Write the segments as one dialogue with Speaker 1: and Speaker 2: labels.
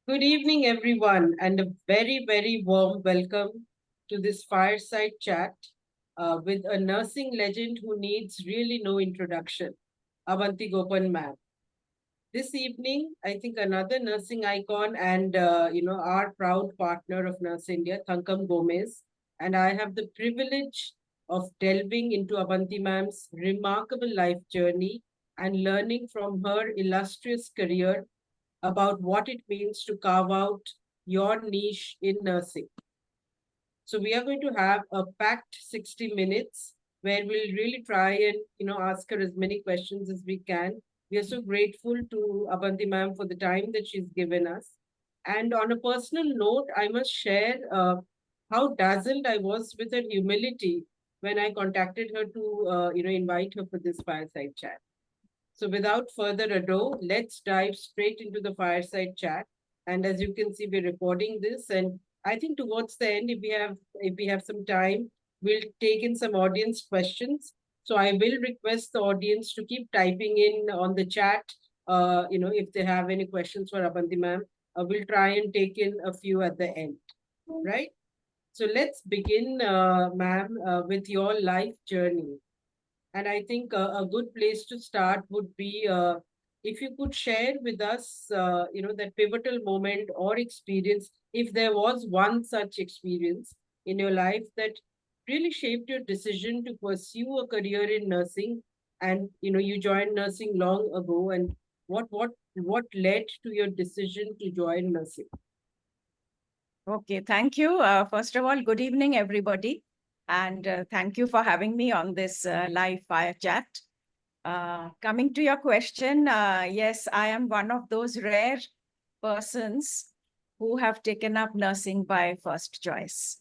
Speaker 1: Good evening, everyone, and a very, very warm welcome to this fireside chat with a nursing legend who needs really no introduction, Abanti Gopan ma'am. This evening, I think another nursing icon and our proud partner of Nurse India, Thankam Gomez, and I have the privilege of delving into Abanti ma'am's remarkable life journey and learning from her illustrious career about what it means to carve out your niche in nursing. So we are going to have a packed 60 minutes where we'll really try and ask her as many questions as we can. We are so grateful to Abanti ma'am for the time that she's given us. And on a personal note, I must share how dazzled I was with her humility when I contacted her to invite her for this fireside chat. So without further ado, let's dive straight into the fireside chat. And as you can see, we're recording this. And I think towards the end, if we have some time, we'll take in some audience questions. So I will request the audience to keep typing in on the chat. If they have any questions for Abanti ma'am, we'll try and take in a few at the end. Right? So let's begin, ma'am, with your life journey. And I think a good place to start would be if you could share with us, that pivotal moment or experience, if there was one such experience in your life that really shaped your decision to pursue a career in nursing, and you joined nursing long ago, and what led to your decision to join nursing?
Speaker 2: Okay, thank you. First of all, good evening, everybody. And thank you for having me on this live fire chat. Coming to your question, yes, I am one of those rare persons who have taken up nursing by first choice.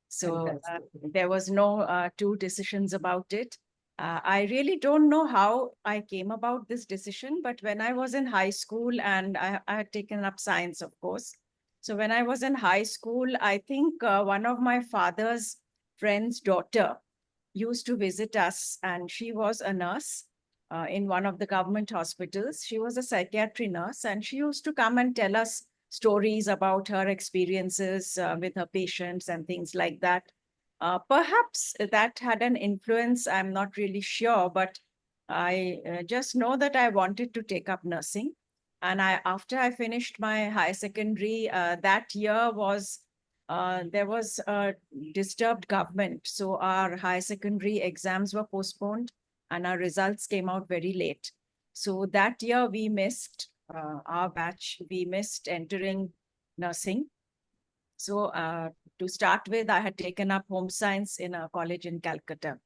Speaker 2: So there was no two decisions about it. I really don't know how I came about this decision, but when I was in high school and I had taken up science, of course. So when I was in high school, I think one of my father's friend's daughter used to visit us, and she was a nurse in one of the government hospitals. She was a psychiatry nurse, and she used to come and tell us stories about her experiences with her patients and things like that. Perhaps that had an influence, I'm not really sure, but I just know that I wanted to take up nursing. And after I finished my high secondary, that year was there was a disturbed government. So our high secondary exams were postponed and our results came out very late. So that year we missed our batch, we missed entering nursing. So to start with, I had taken up home science in a college in Calcutta,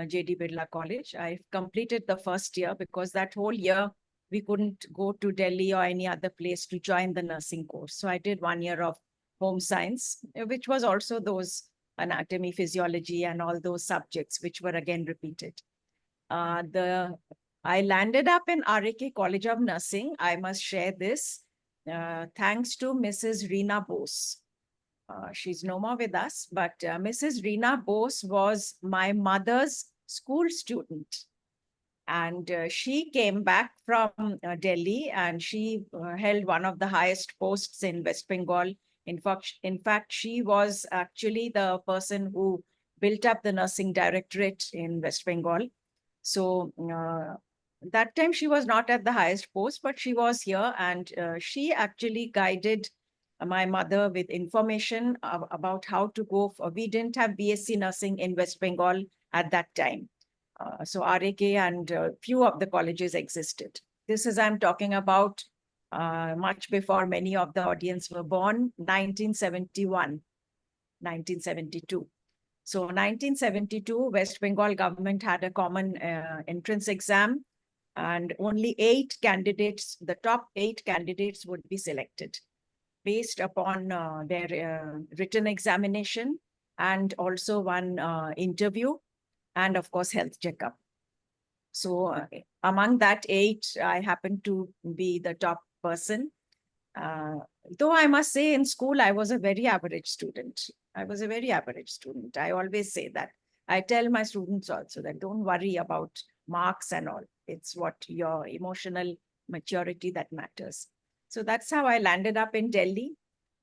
Speaker 2: J.D. Birla College. I completed the first year because that whole year we couldn't go to Delhi or any other place to join the nursing course. So I did 1 year of home science, which was also those anatomy, physiology, and all those subjects, which were again repeated. I landed up in RAK College of Nursing. I must share this. Thanks to Mrs. Reena Bose. She's no more with us, but Mrs. Reena Bose was my mother's school student. And she came back from Delhi and she held one of the highest posts in West Bengal. In fact, she was actually the person who built up the nursing directorate in West Bengal. So that time she was not at the highest post, but she was here and she actually guided my mother with information about how to go. We didn't have BSc nursing in West Bengal at that time. So RAK and few of the colleges existed. This is, I'm talking about much before many of the audience were born, 1971, 1972. So 1972, West Bengal government had a common entrance exam and only 8 candidates, the top 8 candidates would be selected based upon their written examination and also one interview and of course health checkup. So among that 8, I happened to be the top person. Though I must say in school, I was a very average student. I was a very average student. I always say that. I tell my students also that don't worry about marks and all. It's what your emotional maturity that matters. So that's how I landed up in Delhi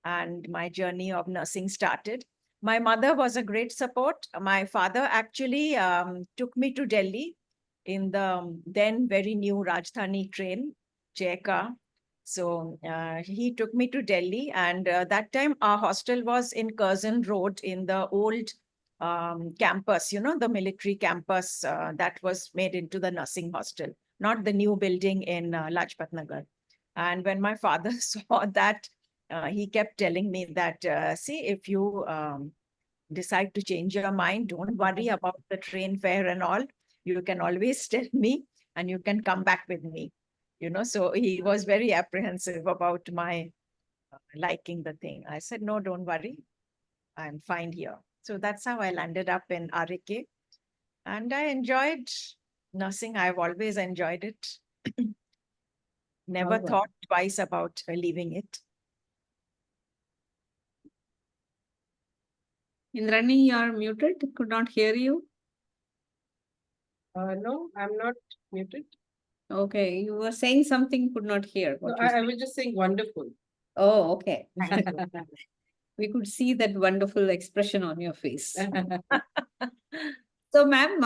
Speaker 2: and my journey of nursing started. My mother was a great support. My father actually took me to Delhi in the then very new Rajdhani train, chair car. So he took me to Delhi, and that time our hostel was in Curzon Road in the old campus, the military campus that was made into the nursing hostel, not the new building in Lajpat Nagar. And when my father saw that, he kept telling me that, see, if you decide to change your mind, don't worry about the train fare and all. You can always tell me and you can come back with me. So he was very apprehensive about my liking the thing. I said, no, don't worry. I'm fine here. So that's how I landed up in RK. And I enjoyed nursing. I've always enjoyed it. Never
Speaker 1: All right.
Speaker 2: thought twice about leaving it.
Speaker 3: Indrani, you are muted. Could not hear you.
Speaker 1: No, I'm not muted.
Speaker 3: Okay, you were saying something, could not hear.
Speaker 1: No,
Speaker 3: What you
Speaker 1: I
Speaker 3: said.
Speaker 1: was just saying wonderful.
Speaker 3: Oh, okay.
Speaker 2: Thank you.
Speaker 3: We could see that wonderful expression on your face. So, ma'am,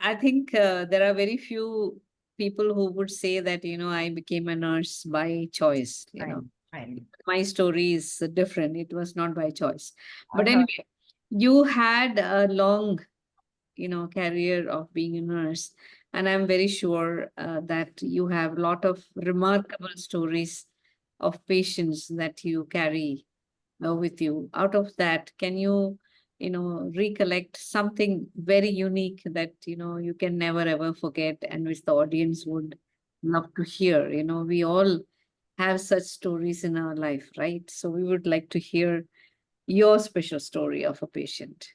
Speaker 3: I think there are very few people who would say that, I became a nurse by choice.
Speaker 2: Fine.
Speaker 3: My story is different. It was not by choice. But
Speaker 2: I heard
Speaker 3: anyway, you had a long, career of being a nurse. And I'm very sure that you have a lot of remarkable stories of patients that you carry with you. Out of that, can you, recollect something very unique that, you can never ever forget and which the audience would love to hear? We all have such stories in our life, right? So we would like to hear your special story of a patient.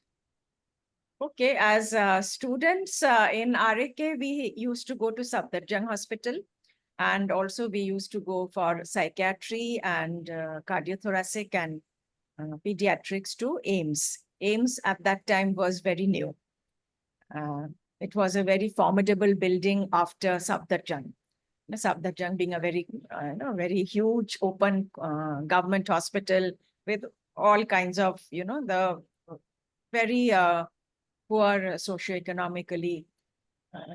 Speaker 2: Okay, as students in RAK, we used to go to Safdarjung Hospital, and also we used to go for psychiatry and cardiothoracic and pediatrics to AIMS. AIMS at that time was very new. It was a very formidable building after Safdarjung. Safdarjung being a very, very huge open government hospital with all kinds of, the very poor socioeconomically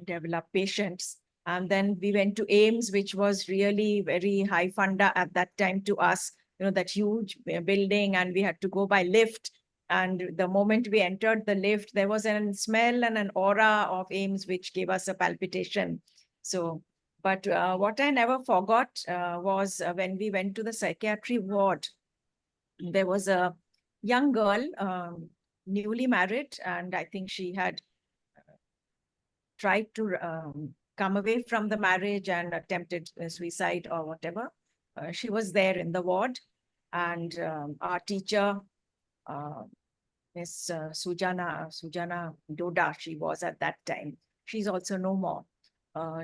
Speaker 2: developed patients. And then we went to AIMS, which was really very high funda at that time to us, that huge building, and we had to go by lift. And the moment we entered the lift, there was a smell and an aura of AIMS, which gave us a palpitation. So, but what I never forgot was when we went to the psychiatry ward, there was a young girl, newly married, and I think she had tried to come away from the marriage and attempted suicide or whatever. She was there in the ward, and our teacher, Miss Sujana Doda, she was at that time. She's also no more.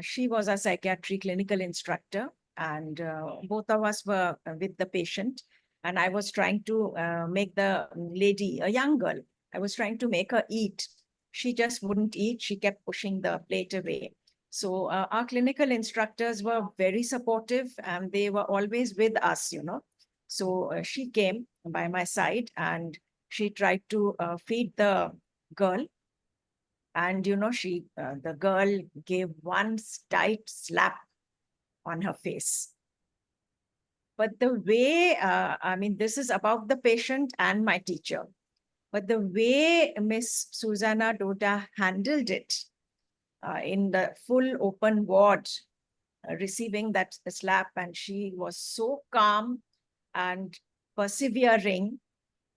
Speaker 2: She was a psychiatry clinical instructor, and both of us were with the patient. And I was trying to make the lady, a young girl, I was trying to make her eat. She just wouldn't eat. She kept pushing the plate away. So our clinical instructors were very supportive, and they were always with us, So she came by my side, and she tried to feed the girl. And, the girl gave one tight slap on her face. But the way, this is about the patient and my teacher. But the way Miss Susanna Doda handled it in the full open ward, receiving that slap, and she was so calm and persevering.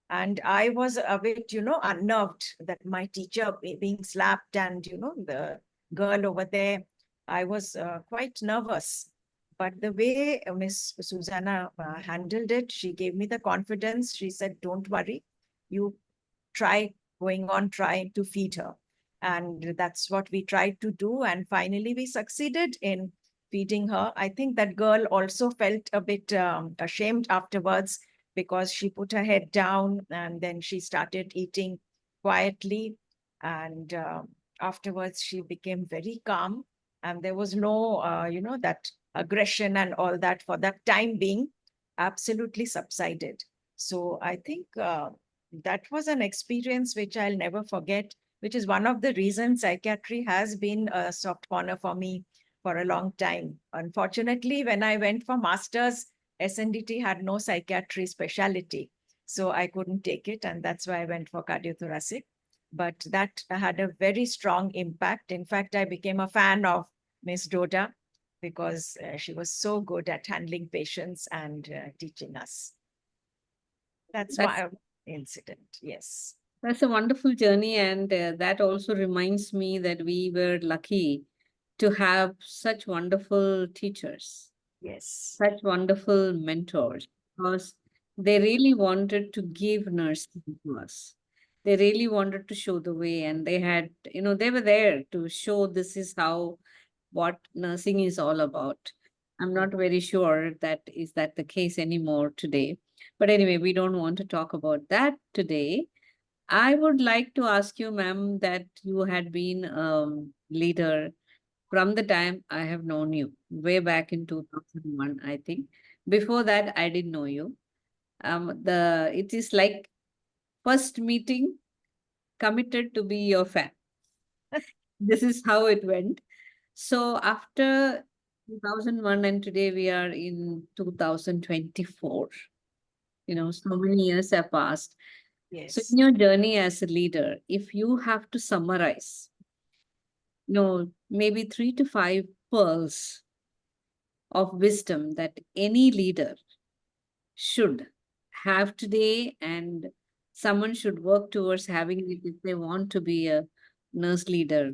Speaker 2: And I was a bit, unnerved that my teacher being slapped and, the girl over there, I was quite nervous. But the way Miss Susanna handled it, she gave me the confidence. She said, don't worry, you try going on trying to feed her. And that's what we tried to do. And finally, we succeeded in feeding her. I think that girl also felt a bit ashamed afterwards, because she put her head down and then she started eating quietly. And afterwards, she became very calm. And there was no, that aggression and all that for that time being absolutely subsided. So I think that was an experience which I'll never forget, which is one of the reasons psychiatry has been a soft corner for me for a long time. Unfortunately, when I went for master's, SNDT had no psychiatry specialty, so I couldn't take it, and that's why I went for cardiothoracic. But that had a very strong impact. In fact, I became a fan of Miss Doda because she was so good at handling patients and teaching us. That's why incident. Yes.
Speaker 3: That's a wonderful journey. And that also reminds me that we were lucky to have such wonderful teachers,
Speaker 2: Yes.
Speaker 3: such wonderful mentors, because they really wanted to give nursing to us. They really wanted to show the way, and they had, they were there to show this is how what nursing is all about. I'm not very sure that is that the case anymore today. But anyway, we don't want to talk about that today. I would like to ask you, ma'am, that you had been leader from the time I have known you, way back in 2001, I think. Before that, I didn't know you. It is like first meeting, committed to be your fan. This is how it went. So after 2001 and today we are in 2024, so many years have passed. So
Speaker 2: Yes.
Speaker 3: in your journey as a leader, if you have to summarize, maybe 3 to 5 pearls of wisdom that any leader should have today and someone should work towards having it if they want to be a nurse leader.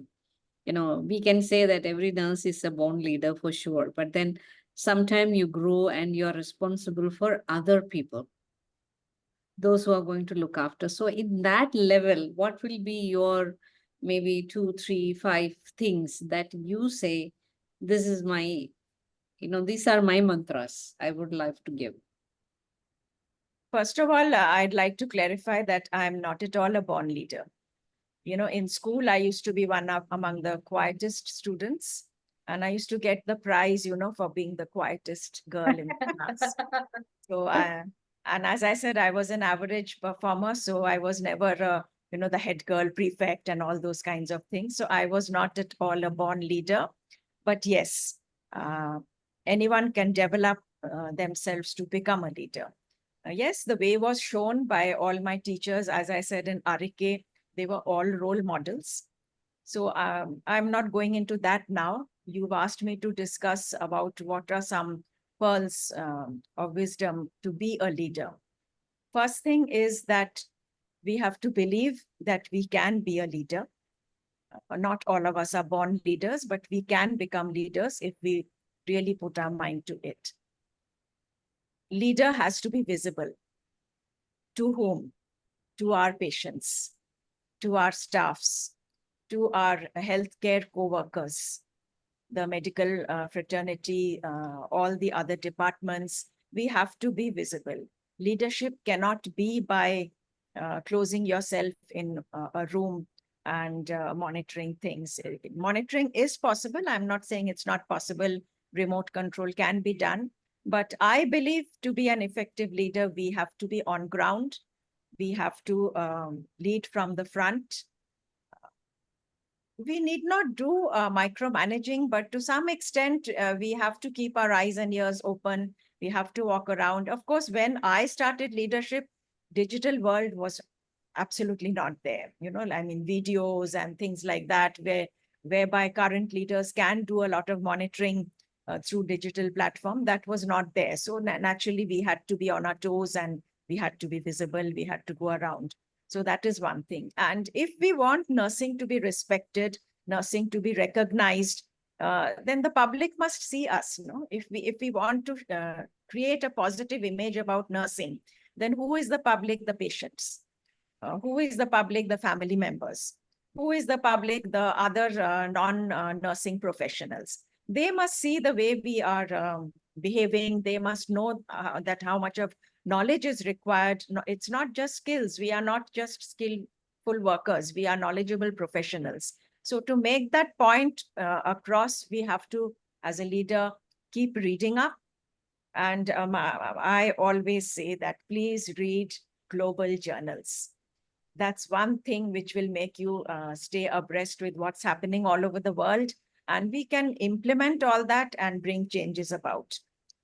Speaker 3: We can say that every nurse is a born leader for sure, but then sometime you grow and you're responsible for other people, those who are going to look after. So in that level, what will be your maybe 2, 3, 5 things that you say, this is my, these are my mantras I would like to give?
Speaker 2: First of all, I'd like to clarify that I'm not at all a born leader. In school, I used to be one of among the quietest students, and I used to get the prize, for being the quietest girl in the class. So, and as I said, I was an average performer, so I was never, the head girl prefect and all those kinds of things. So I was not at all a born leader. But yes, anyone can develop themselves to become a leader. Yes, the way was shown by all my teachers. As I said in Arike, they were all role models. So I'm not going into that now. You've asked me to discuss about what are some pearls of wisdom to be a leader. First thing is that we have to believe that we can be a leader. Not all of us are born leaders, but we can become leaders if we really put our mind to it. Leader has to be visible. To whom? To our patients, to our staffs, to our healthcare co-workers, the medical fraternity, all the other departments. We have to be visible. Leadership cannot be by closing yourself in a room and monitoring things. Monitoring is possible. I'm not saying it's not possible. Remote control can be done. But I believe to be an effective leader, we have to be on ground. We have to lead from the front. We need not do micromanaging, but to some extent, we have to keep our eyes and ears open. We have to walk around. Of course, when I started leadership, digital world was absolutely not there. Videos and things like that, whereby current leaders can do a lot of monitoring through digital platform. That was not there. So naturally, we had to be on our toes and we had to be visible. We had to go around. So that is one thing. And if we want nursing to be respected, nursing to be recognized, then the public must see us. If we want to create a positive image about nursing, then who is the public? The patients. Who is the public? The family members. Who is the public? The other non-nursing professionals. They must see the way we are behaving. They must know that how much of knowledge is required. It's not just skills. We are not just skillful workers. We are knowledgeable professionals. So to make that point across, we have to, as a leader, keep reading up. And I always say that please read global journals. That's one thing which will make you stay abreast with what's happening all over the world. And we can implement all that and bring changes about.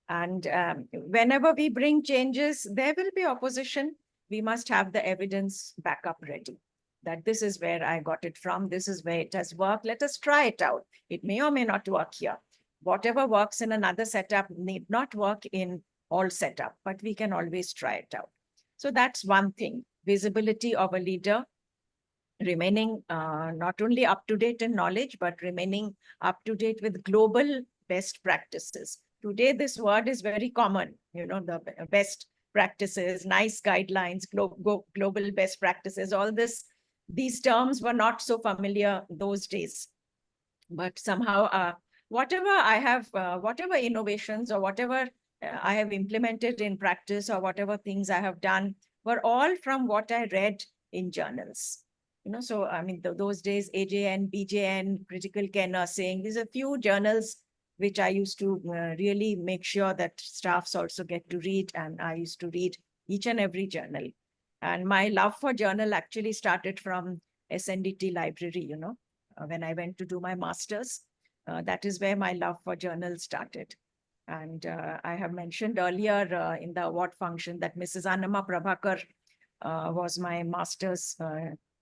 Speaker 2: And whenever we bring changes, there will be opposition. We must have the evidence backup ready, that this is where I got it from. This is where it has worked. Let us try it out. It may or may not work here. Whatever works in another setup need not work in all setup, but we can always try it out. So that's one thing, visibility of a leader, remaining not only up to date in knowledge, but remaining up to date with global best practices. Today, this word is very common, the best practices, nice guidelines, global best practices, all this. These terms were not so familiar those days, but somehow whatever innovations or whatever I have implemented in practice or whatever things I have done were all from what I read in journals. So I mean, those days, AJN, BJN, critical care nursing, these are few journals which I used to really make sure that staffs also get to read. And I used to read each and every journal. And my love for journal actually started from SNDT library, when I went to do my master's. That is where my love for journals started. And I have mentioned earlier in the award function that Mrs. Annama Prabhakar was my master's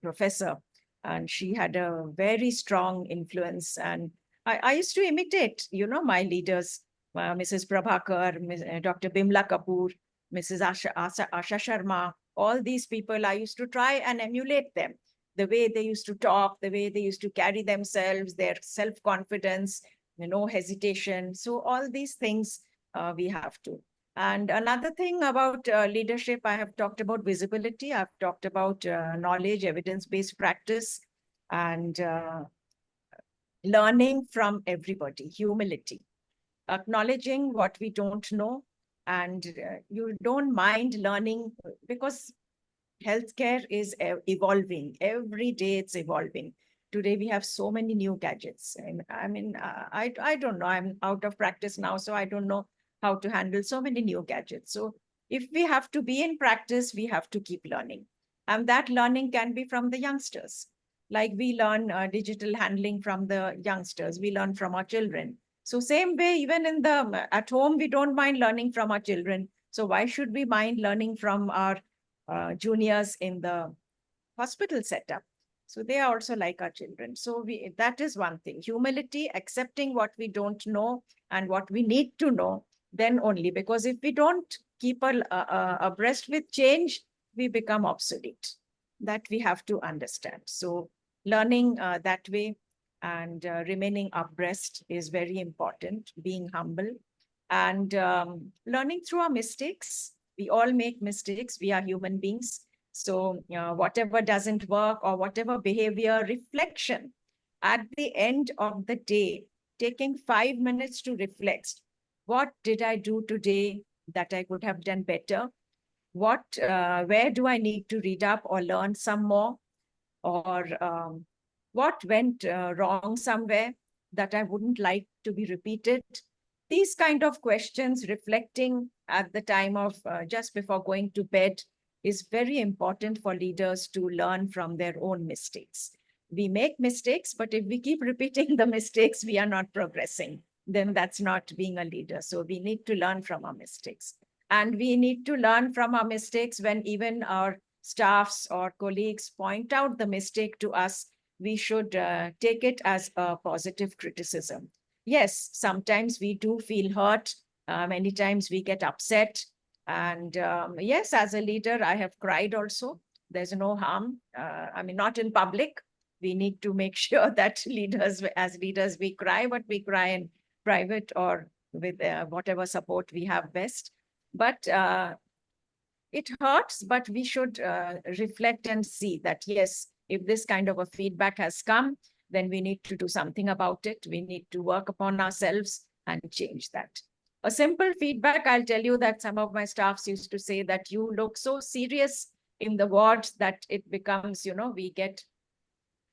Speaker 2: professor, and she had a very strong influence. And I used to imitate, my leaders, Mrs. Prabhakar, Dr. Bimla Kapoor, Mrs. Asha Sharma, all these people, I used to try and emulate them. The way they used to talk, the way they used to carry themselves, their self-confidence, no hesitation. So all these things we have to. And another thing about leadership, I have talked about visibility. I've talked about knowledge, evidence-based practice, and learning from everybody, humility, acknowledging what we don't know. And you don't mind learning, because healthcare is evolving. Every day it's evolving. Today we have so many new gadgets. And I mean, I don't know. I'm out of practice now, so I don't know how to handle so many new gadgets. So if we have to be in practice, we have to keep learning. And that learning can be from the youngsters. Like we learn digital handling from the youngsters. We learn from our children. So same way, even at home, we don't mind learning from our children. So why should we mind learning from our juniors in the hospital setup? So they are also like our children. So that is one thing, humility, accepting what we don't know and what we need to know, then only. Because if we don't keep abreast with change, we become obsolete. That we have to understand. So learning that way and remaining abreast is very important, being humble, and learning through our mistakes. We all make mistakes. We are human beings. So whatever doesn't work or whatever behavior, reflection. At the end of the day, taking 5 minutes to reflect. What did I do today that I could have done better? Where do I need to read up or learn some more? Or what went wrong somewhere that I wouldn't like to be repeated? These kind of questions, reflecting at the time of just before going to bed, is very important for leaders to learn from their own mistakes. We make mistakes, but if we keep repeating the mistakes, we are not progressing. Then that's not being a leader. So we need to learn from our mistakes. And we need to learn from our mistakes when even our staffs or colleagues point out the mistake to us. We should take it as a positive criticism. Yes, sometimes we do feel hurt. Many times we get upset. And yes, as a leader, I have cried also. There's no harm. I mean, not in public. We need to make sure that as leaders, we cry, but we cry in private or with whatever support we have best. But it hurts, but we should reflect and see that, yes, if this kind of a feedback has come, then we need to do something about it. We need to work upon ourselves and change that. A simple feedback, I'll tell you that some of my staffs used to say that you look so serious in the wards that it becomes,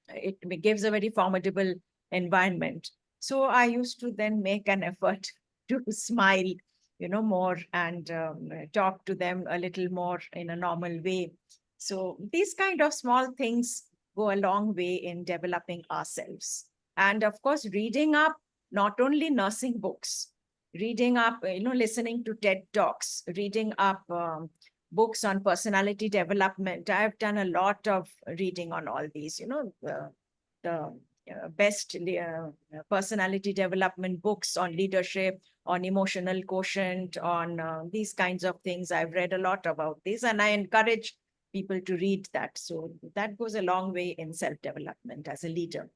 Speaker 2: it gives a very formidable environment. So I used to then make an effort to smile, more and talk to them a little more in a normal way. So these kind of small things go a long way in developing ourselves. And of course, reading up, not only nursing books, reading up, listening to TED Talks, reading up books on personality development. I've done a lot of reading on all these, the best personality development books on leadership, on emotional quotient, on these kinds of things. I've read a lot about this, and I encourage people to read that. So that goes a long way in self-development as a leader.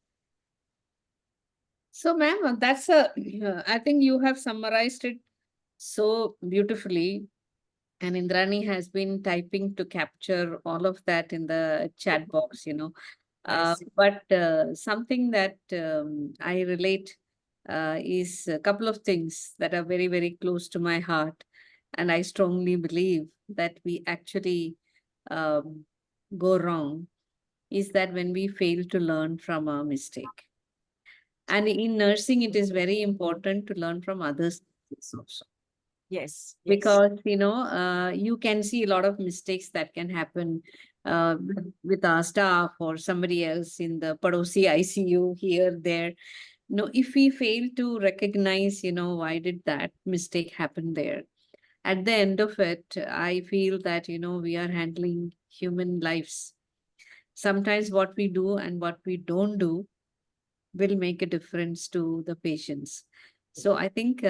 Speaker 3: So, ma'am, I think you have summarized it so beautifully. And Indrani has been typing to capture all of that in the chat box, But something that I relate is a couple of things that are very, very close to my heart. And I strongly believe that we actually um, go wrong is that when we fail to learn from a mistake. And in nursing, it is very important to learn from others also.
Speaker 2: Yes.
Speaker 3: Because, you can see a lot of mistakes that can happen with our staff or somebody else in the Padosi ICU here, there. If we fail to recognize, why did that mistake happen there? At the end of it, I feel that, we are handling human lives. Sometimes what we do and what we don't do will make a difference to the patients. So I think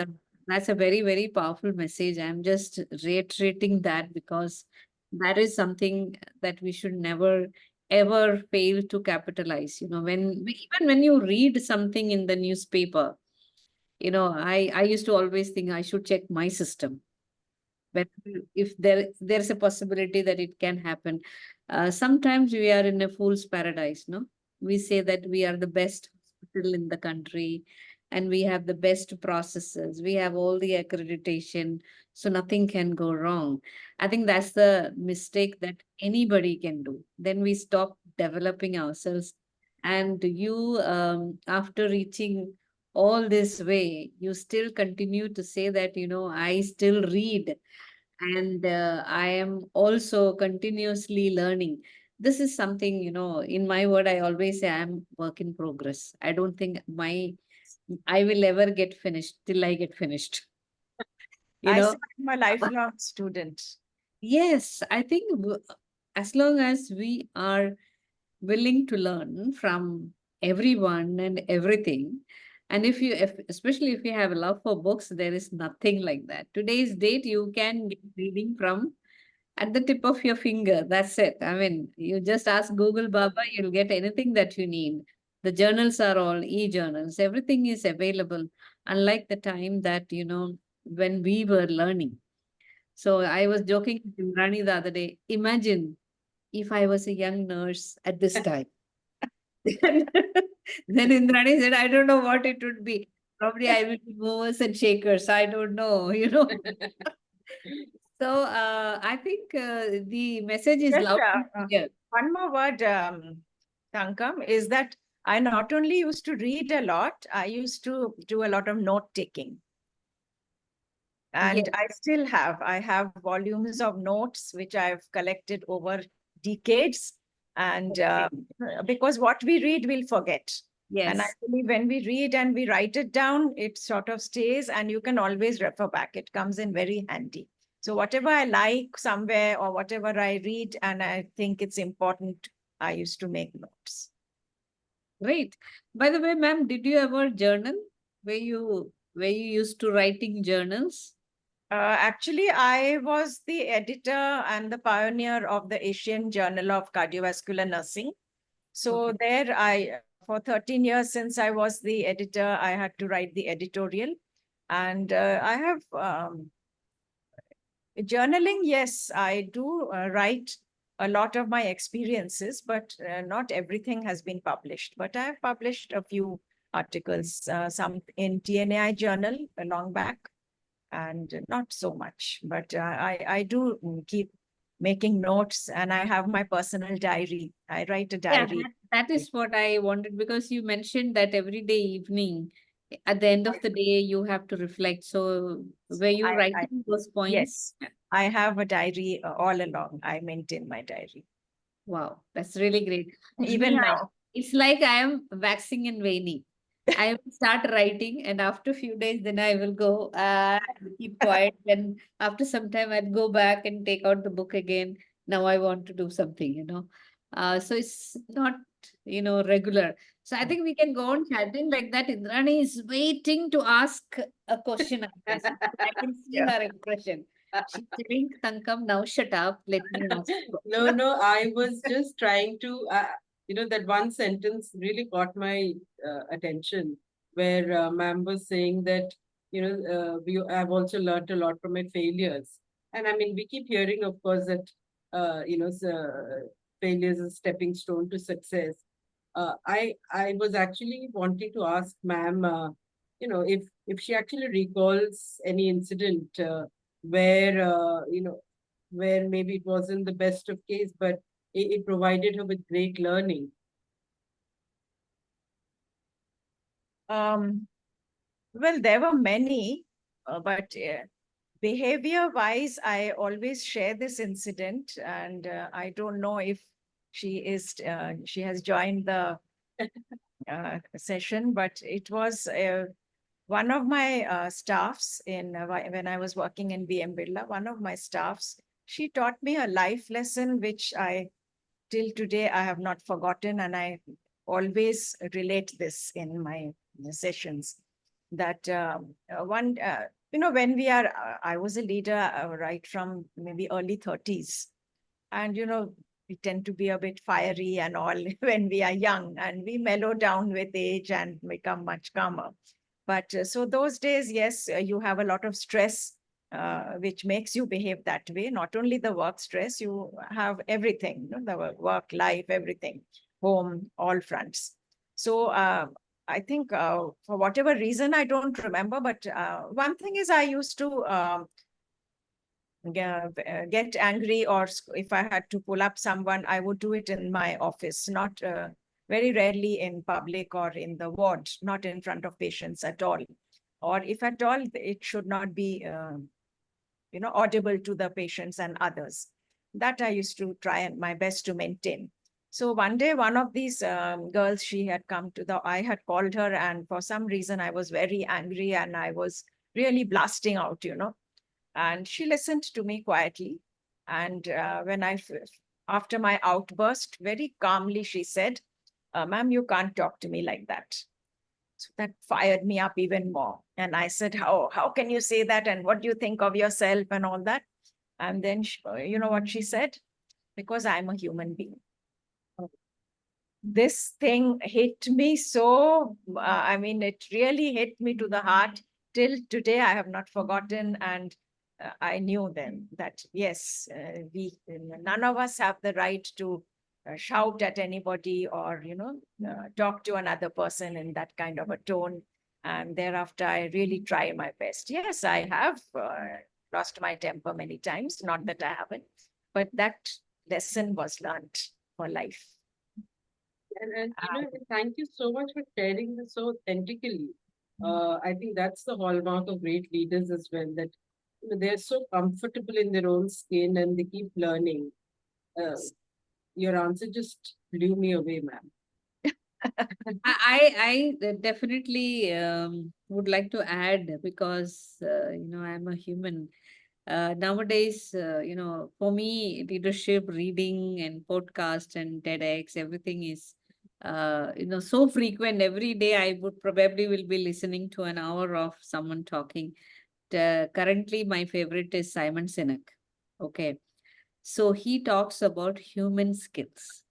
Speaker 3: that's a very, very powerful message. I'm just reiterating that because that is something that we should never ever fail to capitalize. Even when you read something in the newspaper, I used to always think I should check my system. But if there's a possibility that it can happen, sometimes we are in a fool's paradise, no? We say that we are the best hospital in the country and we have the best processes. We have all the accreditation, so nothing can go wrong. I think that's the mistake that anybody can do. Then we stop developing ourselves. And you, after reaching all this way, you still continue to say that, I still read and I am also continuously learning. This is something, in my word, I always say I'm work in progress. I don't think I will ever get finished till I get finished.
Speaker 2: I say I'm a lifelong student.
Speaker 3: Yes, I think as long as we are willing to learn from everyone and everything, and especially if you have a love for books, there is nothing like that. Today's date, you can get reading from at the tip of your finger. That's it. I mean, you just ask Google Baba, you'll get anything that you need. The journals are all e-journals. Everything is available, unlike the time that, when we were learning. So I was joking with Imrani the other day. Imagine if I was a young nurse at this time. Then Indrani said, I don't know what it would be. Probably I will be movers and shakers. I don't know, So I think the message is
Speaker 2: Just
Speaker 3: loud and clear.
Speaker 2: one more word, Thankam, is that I not only used to read a lot, I used to do a lot of note taking. And
Speaker 3: Yes.
Speaker 2: I still have. I have volumes of notes which I've collected over decades. And because what we read, we'll forget. And
Speaker 3: Yes.
Speaker 2: actually, when we read and we write it down, it sort of stays and you can always refer back. It comes in very handy. So whatever I like somewhere or whatever I read and I think it's important, I used to make notes.
Speaker 3: Great. By the way, ma'am, did you ever journal? Were you used to writing journals?
Speaker 2: Actually, I was the editor and the pioneer of the Asian Journal of Cardiovascular Nursing. So there for 13 years since I was the editor, I had to write the editorial. And I have journaling, yes, I do write a lot of my experiences, but not everything has been published. But I have published a few articles, some in TNAI Journal a long back, and not so much, but I do keep making notes and I have my personal diary. I write a
Speaker 3: Yeah,
Speaker 2: diary.
Speaker 3: that is what I wanted because you mentioned that every day evening, at the end of the day, you have to reflect. So were you
Speaker 2: I
Speaker 3: writing those points?
Speaker 2: yes, I have a diary all along. I maintain my diary.
Speaker 3: Wow, that's really great. Me,
Speaker 2: Even now.
Speaker 3: it's like I am waxing and waning. I will start writing, and after a few days, then I will go keep quiet. Then after some time, I'll go back and take out the book again. Now I want to do something, So it's not, regular. So I think we can go on chatting like that. Indrani is waiting to ask a question, I guess. I can see
Speaker 2: Yeah.
Speaker 3: her expression. She's saying, Tankam, now shut up. Let me ask you.
Speaker 1: No, I was just trying to, that one sentence really caught my attention, where ma'am was saying that, I've also learned a lot from my failures. And I mean, we keep hearing, of course, that, failures is a stepping stone to success. I was actually wanting to ask ma'am, if she actually recalls any incident where, where maybe it wasn't the best of case, but it provided her with great learning.
Speaker 2: Well, there were many, but behavior wise, I always share this incident, and I don't know if she has joined the session, but it was one of my staffs when I was working in BM Birla. One of my staffs, she taught me a life lesson which I till today I have not forgotten, and I always relate this in my sessions. That when I was a leader right from maybe early 30s, and we tend to be a bit fiery and all when we are young, and we mellow down with age and become much calmer. But so those days, yes, you have a lot of stress, which makes you behave that way. Not only the work stress, you have everything, the work life, everything, home, all fronts. So I think for whatever reason, I don't remember, but one thing is I used to get angry, or if I had to pull up someone, I would do it in my office, not very rarely in public or in the ward, not in front of patients at all. Or if at all, it should not be, audible to the patients and others. That I used to try my best to maintain. So one day, one of these girls, I had called her, and for some reason, I was very angry and I was really blasting out, and she listened to me quietly. And after my outburst, very calmly, she said, ma'am, you can't talk to me like that. So that fired me up even more. And I said, how can you say that? And what do you think of yourself and all that? And then, you know what she said? Because I'm a human being. This thing hit me so, it really hit me to the heart. Till today, I have not forgotten. And I knew then that, yes, none of us have the right to shout at anybody or, talk to another person in that kind of a tone. And thereafter, I really try my best. Yes, I have lost my temper many times, not that I haven't, but that lesson was learned for life.
Speaker 1: Thank you so much for sharing this so authentically. I think that's the hallmark of great leaders as well, that they're so comfortable in their own skin and they keep learning. Your answer just blew me away, ma'am.
Speaker 3: I definitely would like to add, because I'm a human. Nowadays, for me, leadership, reading, and podcast and TEDx, everything is so frequent. Every day, I would probably will be listening to an hour of someone talking. Currently, my favorite is Simon Sinek. Okay, so he talks about human skills.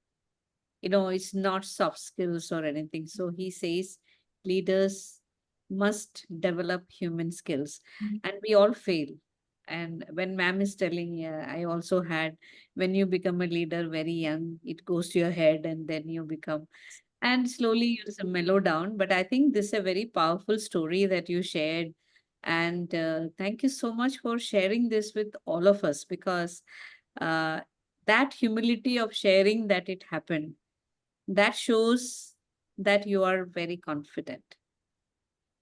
Speaker 3: It's not soft skills or anything. So he says leaders must develop human skills, and we all fail. And when ma'am is telling, yeah, I also had, when you become a leader very young, it goes to your head and then you become, and slowly you mellow down. But I think this is a very powerful story that you shared. And thank you so much for sharing this with all of us, because uh, that humility of sharing that it happened, that shows that you are very confident.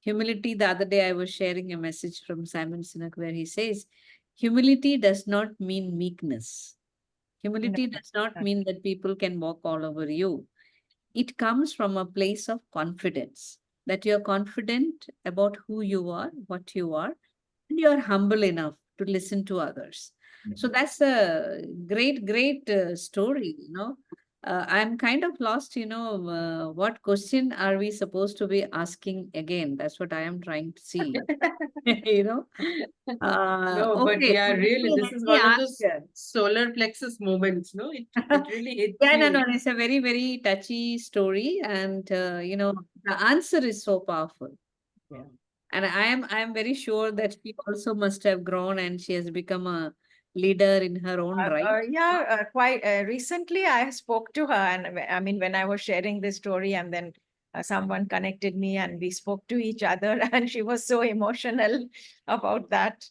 Speaker 3: Humility, the other day I was sharing a message from Simon Sinek where he says, humility does not mean meekness. Humility does not mean that people can walk all over you. It comes from a place of confidence, that you're confident about who you are, what you are, and you're humble enough to listen to others. So that's a great, great story, I'm kind of lost, what question are we supposed to be asking again? That's what I am trying to see, you know.
Speaker 1: No, but
Speaker 3: Okay,
Speaker 1: yeah,
Speaker 3: so
Speaker 1: really, this
Speaker 3: let
Speaker 1: is
Speaker 3: me
Speaker 1: one of
Speaker 3: ask.
Speaker 1: those solar plexus moments, no? It really hits
Speaker 3: Yeah, no,
Speaker 1: you.
Speaker 3: no, it's a very, very touchy story, and the answer is so powerful.
Speaker 1: Yeah.
Speaker 3: And I am very sure that she also must have grown and she has become a leader in her own right.
Speaker 2: Yeah, quite recently I spoke to her, and I mean, when I was sharing this story, and then someone connected me, and we spoke to each other, and she was so emotional about that.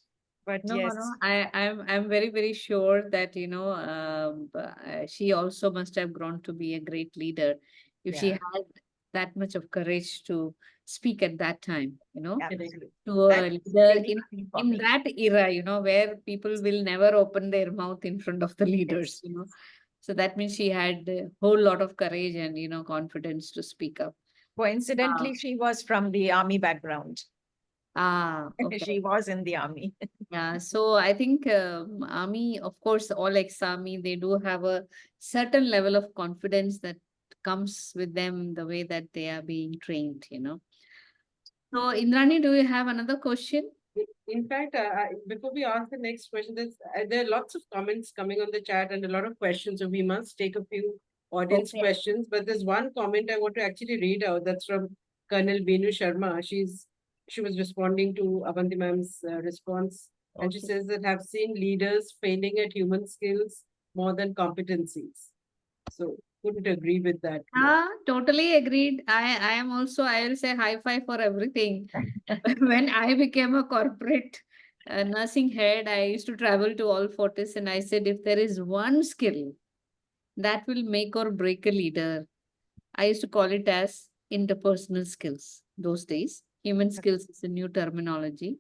Speaker 2: But
Speaker 3: No,
Speaker 2: yes,
Speaker 3: no, I'm very, very sure that, she also must have grown to be a great leader if she
Speaker 2: yeah,
Speaker 3: had that much of courage to speak at that time,
Speaker 2: absolutely.
Speaker 3: to
Speaker 2: That
Speaker 3: a
Speaker 2: is
Speaker 3: leader
Speaker 2: really key for
Speaker 3: in
Speaker 2: me.
Speaker 3: that era, where people will never open their mouth in front of the leaders,
Speaker 2: Yes.
Speaker 3: So that means she had a whole lot of courage and, confidence to speak up.
Speaker 2: Coincidentally, she was from the army background.
Speaker 3: Okay.
Speaker 2: She was in the army.
Speaker 3: Yeah, so I think army, of course, all ex-army, they do have a certain level of confidence that comes with them the way that they are being trained. So, Indrani, do you have another question?
Speaker 1: In fact, before we ask the next question, there are lots of comments coming on the chat and a lot of questions, so we must take a few audience
Speaker 3: Okay.
Speaker 1: questions. But there's one comment I want to actually read out. That's from Colonel Benu Sharma. She was responding to Abanti ma'am's response, and she
Speaker 3: Okay.
Speaker 1: says that have seen leaders failing at human skills more than competencies. So couldn't agree with that.
Speaker 3: Totally agreed. I am also, I will say high five for everything. When I became a corporate nursing head, I used to travel to all forties and I said, if there is one skill that will make or break a leader, I used to call it as interpersonal skills those days. Human skills is a new terminology.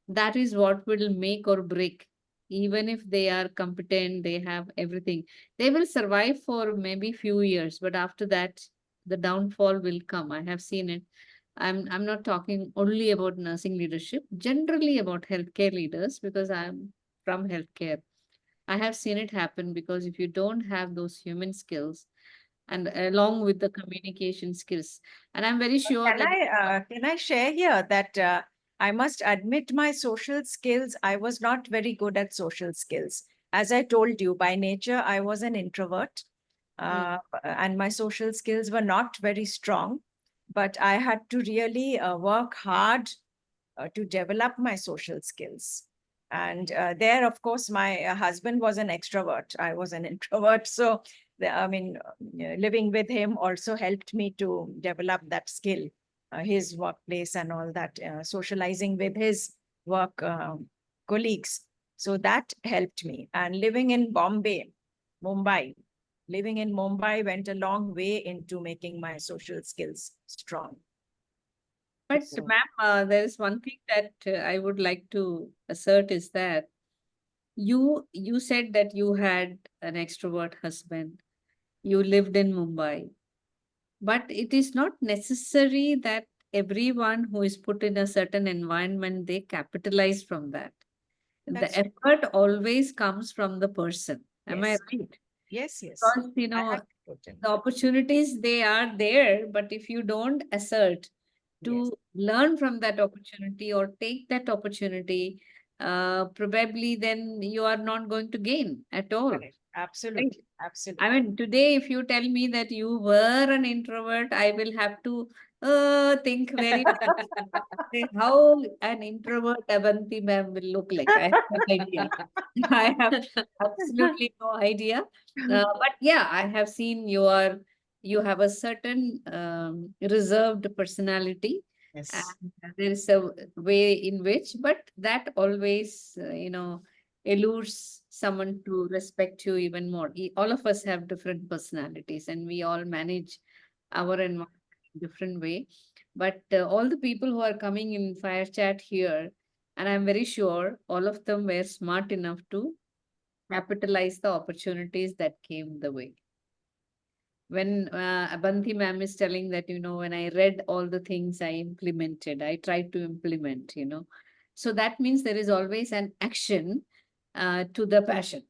Speaker 3: That is what will make or break. Even if they are competent, they have everything. They will survive for maybe few years, but after that, the downfall will come. I have seen it. I'm not talking only about nursing leadership, generally about healthcare leaders, because I'm from healthcare. I have seen it happen because if you don't have those human skills, and along with the communication skills. And I'm very sure that
Speaker 2: Can I share here that I must admit my social skills, I was not very good at social skills. As I told you, by nature, I was an introvert,
Speaker 3: Mm,
Speaker 2: and my social skills were not very strong. But I had to really work hard to develop my social skills. And there, of course, my husband was an extrovert. I was an introvert. So, I mean, living with him also helped me to develop that skill, his workplace and all that, socializing with his work colleagues. So that helped me. And living in Mumbai, living in Mumbai went a long way into making my social skills strong.
Speaker 3: but
Speaker 2: So,
Speaker 3: ma'am, there is one thing that I would like to assert is that you said that you had an extrovert husband. You lived in Mumbai, but it is not necessary that everyone who is put in a certain environment they capitalize from that. The
Speaker 2: that's
Speaker 3: effort always comes from the person. Am I
Speaker 2: yes.
Speaker 3: right?
Speaker 2: Yes, yes.
Speaker 3: Because
Speaker 2: I have spoken.
Speaker 3: the opportunities they are there, but if you don't assert
Speaker 2: Yes,
Speaker 3: to learn from that opportunity or take that opportunity, probably then you are not going to gain at all.
Speaker 2: correct.
Speaker 3: Right?
Speaker 2: Absolutely.
Speaker 3: I
Speaker 2: Absolutely.
Speaker 3: mean, today, if you tell me that you were an introvert, I will have to think very say how an introvert Avanti ma'am will look like. I have no idea. I have absolutely no idea. But yeah, I have seen you have a certain reserved personality,
Speaker 2: Yes.
Speaker 3: and there is a way in which, but that always allures someone to respect you even more. All of us have different personalities, and we all manage our environment in different way. But all the people who are coming in Fire Chat here, and I'm very sure all of them were smart enough to capitalize the opportunities that came the way. When Abanti ma'am is telling that, when I read all the things I implemented, I tried to implement. So that means there is always an action to the passion.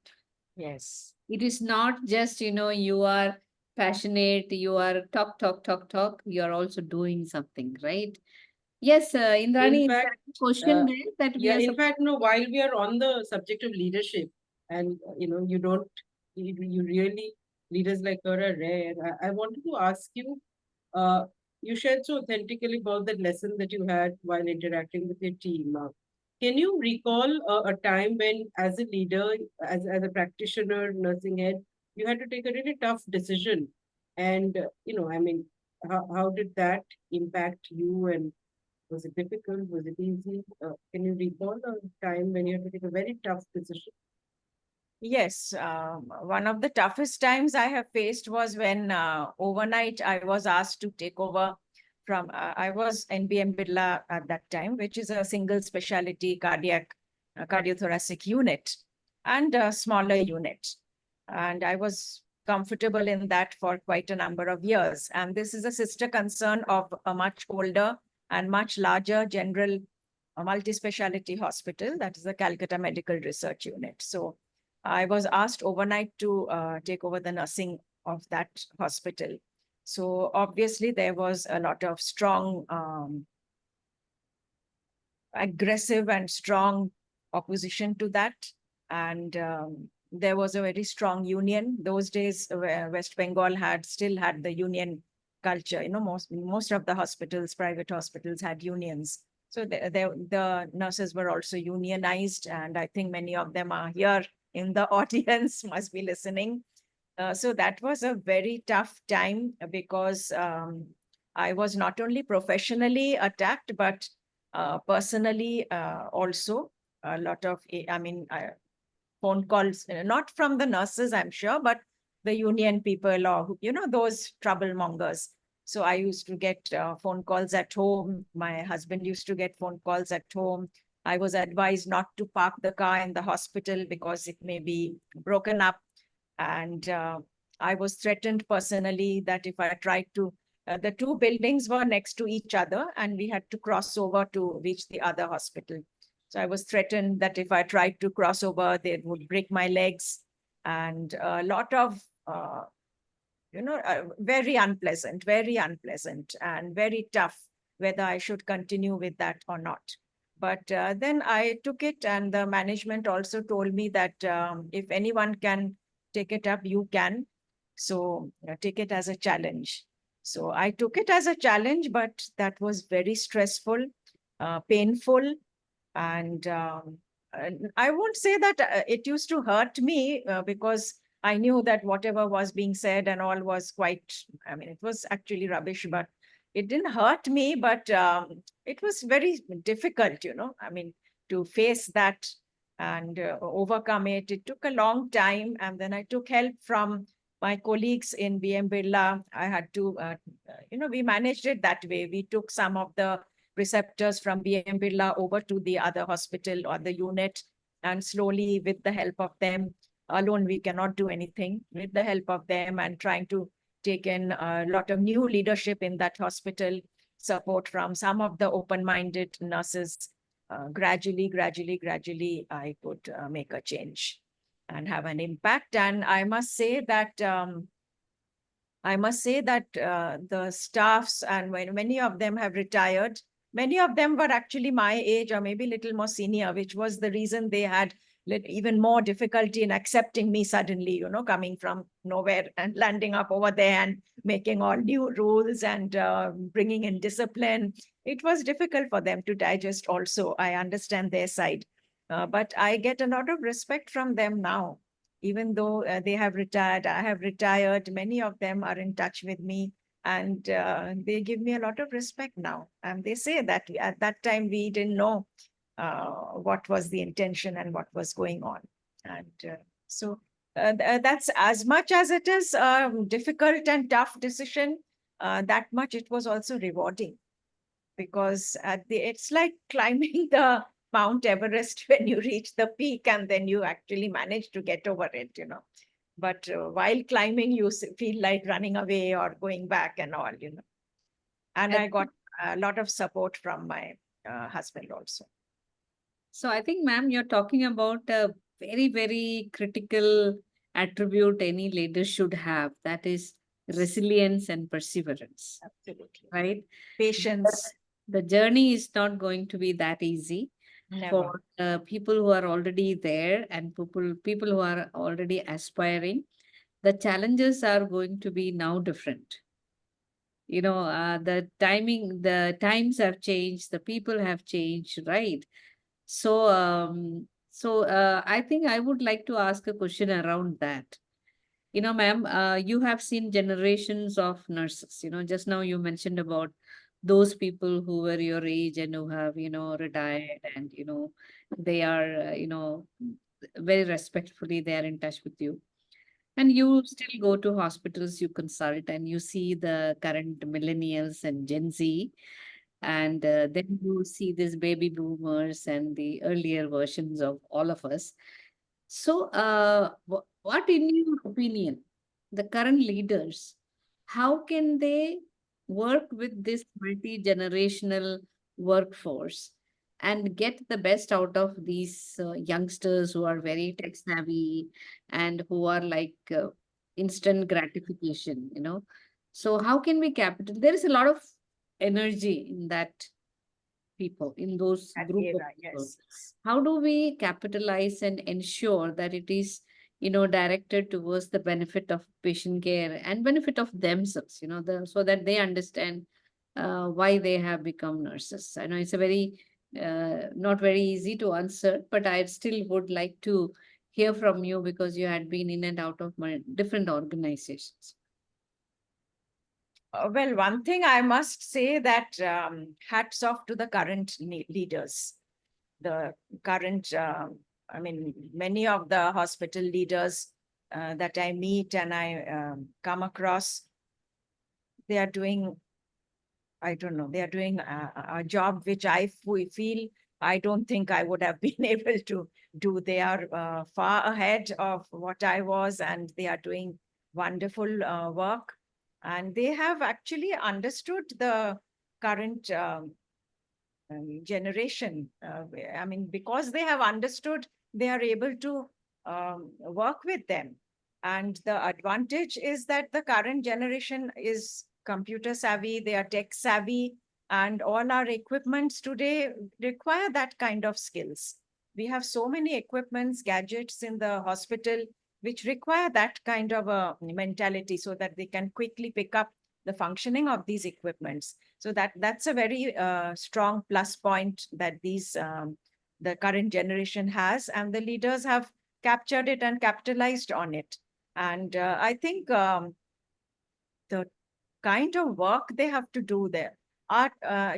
Speaker 2: Yes.
Speaker 3: It is not just, you are passionate, you are talk. You are also doing something, right? Yes, Indrani,
Speaker 1: In
Speaker 3: is
Speaker 1: fact,
Speaker 3: there a question
Speaker 1: uh,
Speaker 3: there that we
Speaker 1: yeah,
Speaker 3: are
Speaker 1: in fact, no, while we are on the subject of leadership, and you don't, you really, leaders like her are rare. I wanted to ask you, uh, you shared so authentically about that lesson that you had while interacting with your team. Can you recall a time when, as a leader, as a practitioner, nursing head, you had to take a really tough decision? And, I mean, how did that impact you, and was it difficult? Was it easy? Can you recall a time when you had to take a very tough decision?
Speaker 2: Yes, one of the toughest times I have faced was when overnight I was asked to take over from, I was NBM Birla at that time, which is a single specialty cardiothoracic unit and a smaller unit. And I was comfortable in that for quite a number of years. And this is a sister concern of a much older and much larger general multi-speciality hospital, that is the Calcutta Medical Research Unit. So I was asked overnight to take over the nursing of that hospital. So obviously there was a lot of strong, aggressive and strong opposition to that. And there was a very strong union. Those days, West Bengal still had the union culture. Most of the hospitals, private hospitals, had unions. So the nurses were also unionized, and I think many of them are here in the audience, must be listening. So that was a very tough time because I was not only professionally attacked, but personally also. A lot of, phone calls, not from the nurses, I'm sure, but the union people, or, those troublemongers. So I used to get phone calls at home. My husband used to get phone calls at home. I was advised not to park the car in the hospital because it may be broken up. And I was threatened personally that if I tried to, the two buildings were next to each other and we had to cross over to reach the other hospital. So I was threatened that if I tried to cross over, they would break my legs, and a lot of, very unpleasant and very tough, whether I should continue with that or not. But then I took it, and the management also told me that if anyone can take it up, you can. So take it as a challenge. So I took it as a challenge, but that was very stressful, painful, and I won't say that it used to hurt me because I knew that whatever was being said and all was quite, it was actually rubbish, but it didn't hurt me, but it was very difficult, to face that and overcome it. It took a long time. And then I took help from my colleagues in BM Birla. I had to, we managed it that way. We took some of the preceptors from BM Birla over to the other hospital or the unit, and slowly, with the help of them, alone we cannot do anything. With the help of them and trying to take in a lot of new leadership in that hospital, support from some of the open-minded nurses, gradually, I could make a change and have an impact. And I must say that the staffs, and when many of them have retired, many of them were actually my age or maybe a little more senior, which was the reason they had even more difficulty in accepting me suddenly, coming from nowhere and landing up over there and making all new rules and bringing in discipline. It was difficult for them to digest also. I understand their side. But I get a lot of respect from them now. Even though they have retired, I have retired, many of them are in touch with me, and they give me a lot of respect now. And they say that at that time we didn't know what was the intention and what was going on. And so that's, as much as it is a difficult and tough decision, that much it was also rewarding. because it's like climbing the Mount Everest when you reach the peak and then you actually manage to get over it, But while climbing, you feel like running away or going back and all, And I got a lot of support from my husband also.
Speaker 3: So I think, ma'am, you're talking about a very, very critical attribute any leader should have. That is resilience and perseverance,
Speaker 2: Absolutely.
Speaker 3: right?
Speaker 2: Patience.
Speaker 3: The journey is not going to be that easy
Speaker 2: Never.
Speaker 3: for people who are already there and people who are already aspiring. The challenges are going to be now different. The times have changed, the people have changed, right? So I think I would like to ask a question around that. Ma'am, you have seen generations of nurses. Just now you mentioned about those people who were your age and who have, retired, and, they are, very respectfully, they are in touch with you. And you still go to hospitals, you consult, and you see the current millennials and Gen Z. And then you see these baby boomers and the earlier versions of all of us. So, what, in your opinion, the current leaders, how can they work with this multi-generational workforce and get the best out of these youngsters who are very tech savvy and who are like instant gratification, So, how can we capital? There is a lot of energy in that people, in those
Speaker 2: That
Speaker 3: group of
Speaker 2: era,
Speaker 3: people.
Speaker 2: yes.
Speaker 3: How do we capitalize and ensure that it is, directed towards the benefit of patient care and benefit of themselves, so that they understand why they have become nurses? I know it's a very not very easy to answer, but I still would like to hear from you because you had been in and out of my different organizations.
Speaker 2: Well, one thing I must say that hats off to the current leaders. The current, many of the hospital leaders that I meet and I come across, they are doing, I don't know, they are doing a job which I feel I don't think I would have been able to do. They are far ahead of what I was, and they are doing wonderful work. And they have actually understood the current generation. Because they have understood, they are able to work with them. And the advantage is that the current generation is computer savvy, they are tech savvy, and all our equipments today require that kind of skills. We have so many equipments, gadgets in the hospital, which require that kind of a mentality so that they can quickly pick up the functioning of these equipments. So that's a very strong plus point that the current generation has, and the leaders have captured it and capitalized on it. And I think the kind of work they have to do there.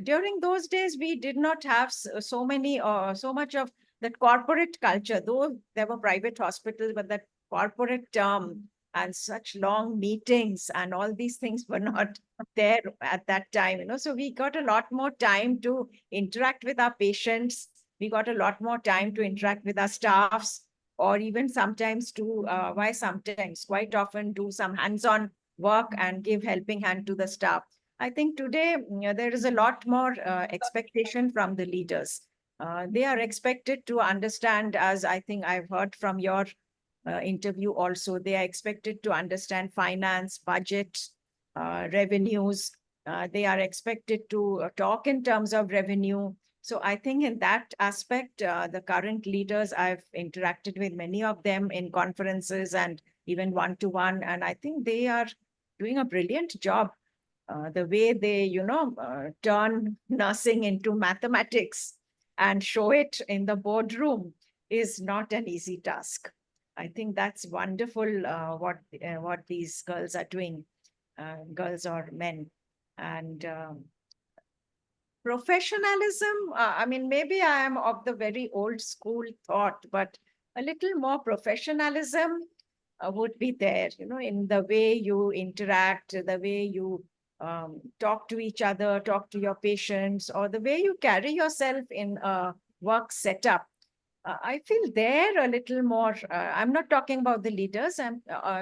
Speaker 2: During those days, we did not have so much of that corporate culture, though there were private hospitals, but that corporate and such long meetings and all these things were not there at that time. So we got a lot more time to interact with our patients. We got a lot more time to interact with our staffs, or even sometimes sometimes, quite often, do some hands-on work and give helping hand to the staff. I think today there is a lot more expectation from the leaders. They are expected to understand, as I think I've heard from your interview also, they are expected to understand finance, budget, revenues. They are expected to talk in terms of revenue. So I think in that aspect, the current leaders, I've interacted with many of them in conferences and even one-to-one, and I think they are doing a brilliant job. The way they, turn nursing into mathematics and show it in the boardroom is not an easy task. I think that's wonderful what these girls are doing, girls or men. And professionalism, maybe I am of the very old school thought, but a little more professionalism would be there, in the way you interact, the way you talk to each other, talk to your patients, or the way you carry yourself in a work setup. I feel they're a little more. I'm not talking about the leaders,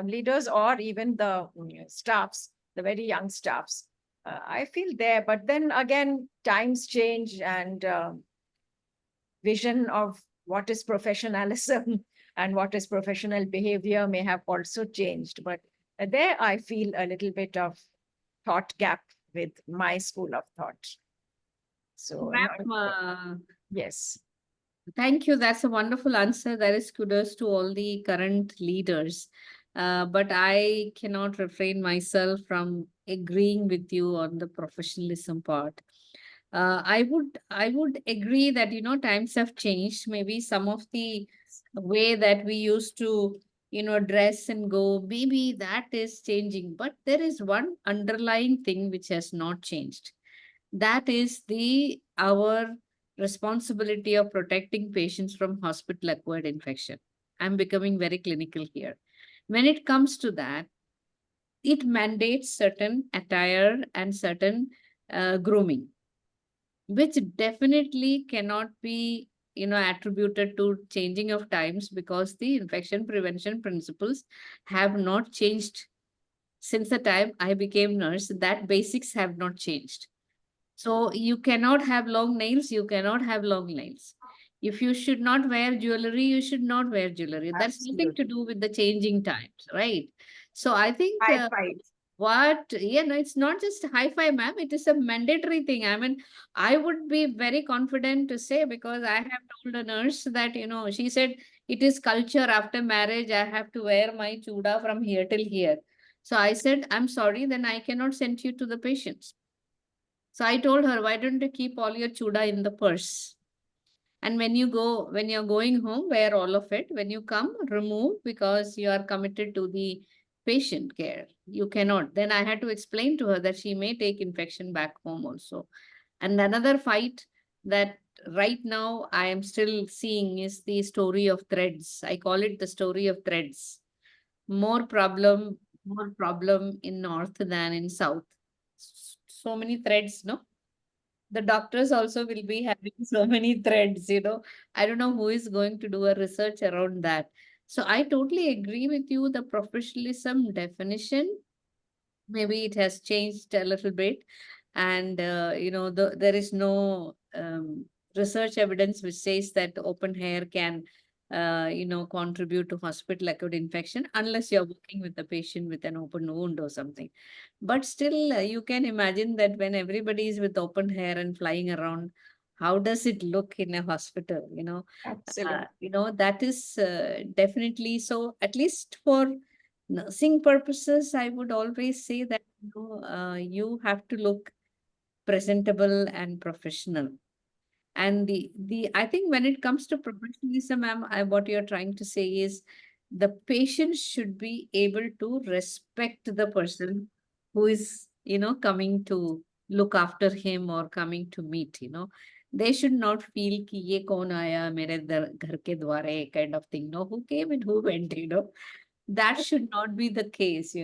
Speaker 2: leaders or even the staffs, the very young staffs. I feel there, but then again, times change and vision of what is professionalism and what is professional behavior may have also changed. But there, I feel a little bit of thought gap with my school of thought. So,
Speaker 3: Ma'am,
Speaker 2: yes.
Speaker 3: thank you. That's a wonderful answer. That is kudos to all the current leaders. But I cannot refrain myself from agreeing with you on the professionalism part. I would agree that, times have changed. Maybe some of the way that we used to, dress and go, maybe that is changing. But there is one underlying thing which has not changed. That is the our responsibility of protecting patients from hospital acquired infection. I'm becoming very clinical here. When it comes to that, it mandates certain attire and certain grooming, which definitely cannot be attributed to changing of times, because the infection prevention principles have not changed since the time I became nurse. That basics have not changed. So you cannot have long nails, you cannot have long nails. If you should not wear jewelry, you should not wear jewelry. That's nothing to
Speaker 2: Absolutely.
Speaker 3: do with the changing times, right? So I think
Speaker 2: High five.
Speaker 3: no, it's not just hi-fi, ma'am. It is a mandatory thing. I mean, I would be very confident to say, because I have told a nurse that, she said it is culture after marriage. I have to wear my chuda from here till here. So I said, I'm sorry, then I cannot send you to the patients. So I told her, why don't you keep all your chuda in the purse? And when you're going home, wear all of it. When you come, remove, because you are committed to the patient care. You cannot. Then I had to explain to her that she may take infection back home also. And another fight that right now I am still seeing is the story of threads. I call it the story of threads. More problem in north than in south. So many threads, no? The doctors also will be having so many threads. I don't know who is going to do a research around that. So I totally agree with you. The professionalism definition, maybe it has changed a little bit. And, there is no research evidence which says that open hair can, contribute to hospital acute infection, unless you're working with the patient with an open wound or something. But still, you can imagine that when everybody is with open hair and flying around, how does it look in a hospital?
Speaker 2: Absolutely.
Speaker 3: That is definitely so. At least for nursing purposes, I would always say that you have to look presentable and professional. And the I think when it comes to professionalism, ma'am, what you're trying to say is the patient should be able to respect the person who is, coming to look after him or coming to meet. They should not feel ki ye kaun aaya mere ghar ke dware kind of thing. No, who came and who went. That should not be the case.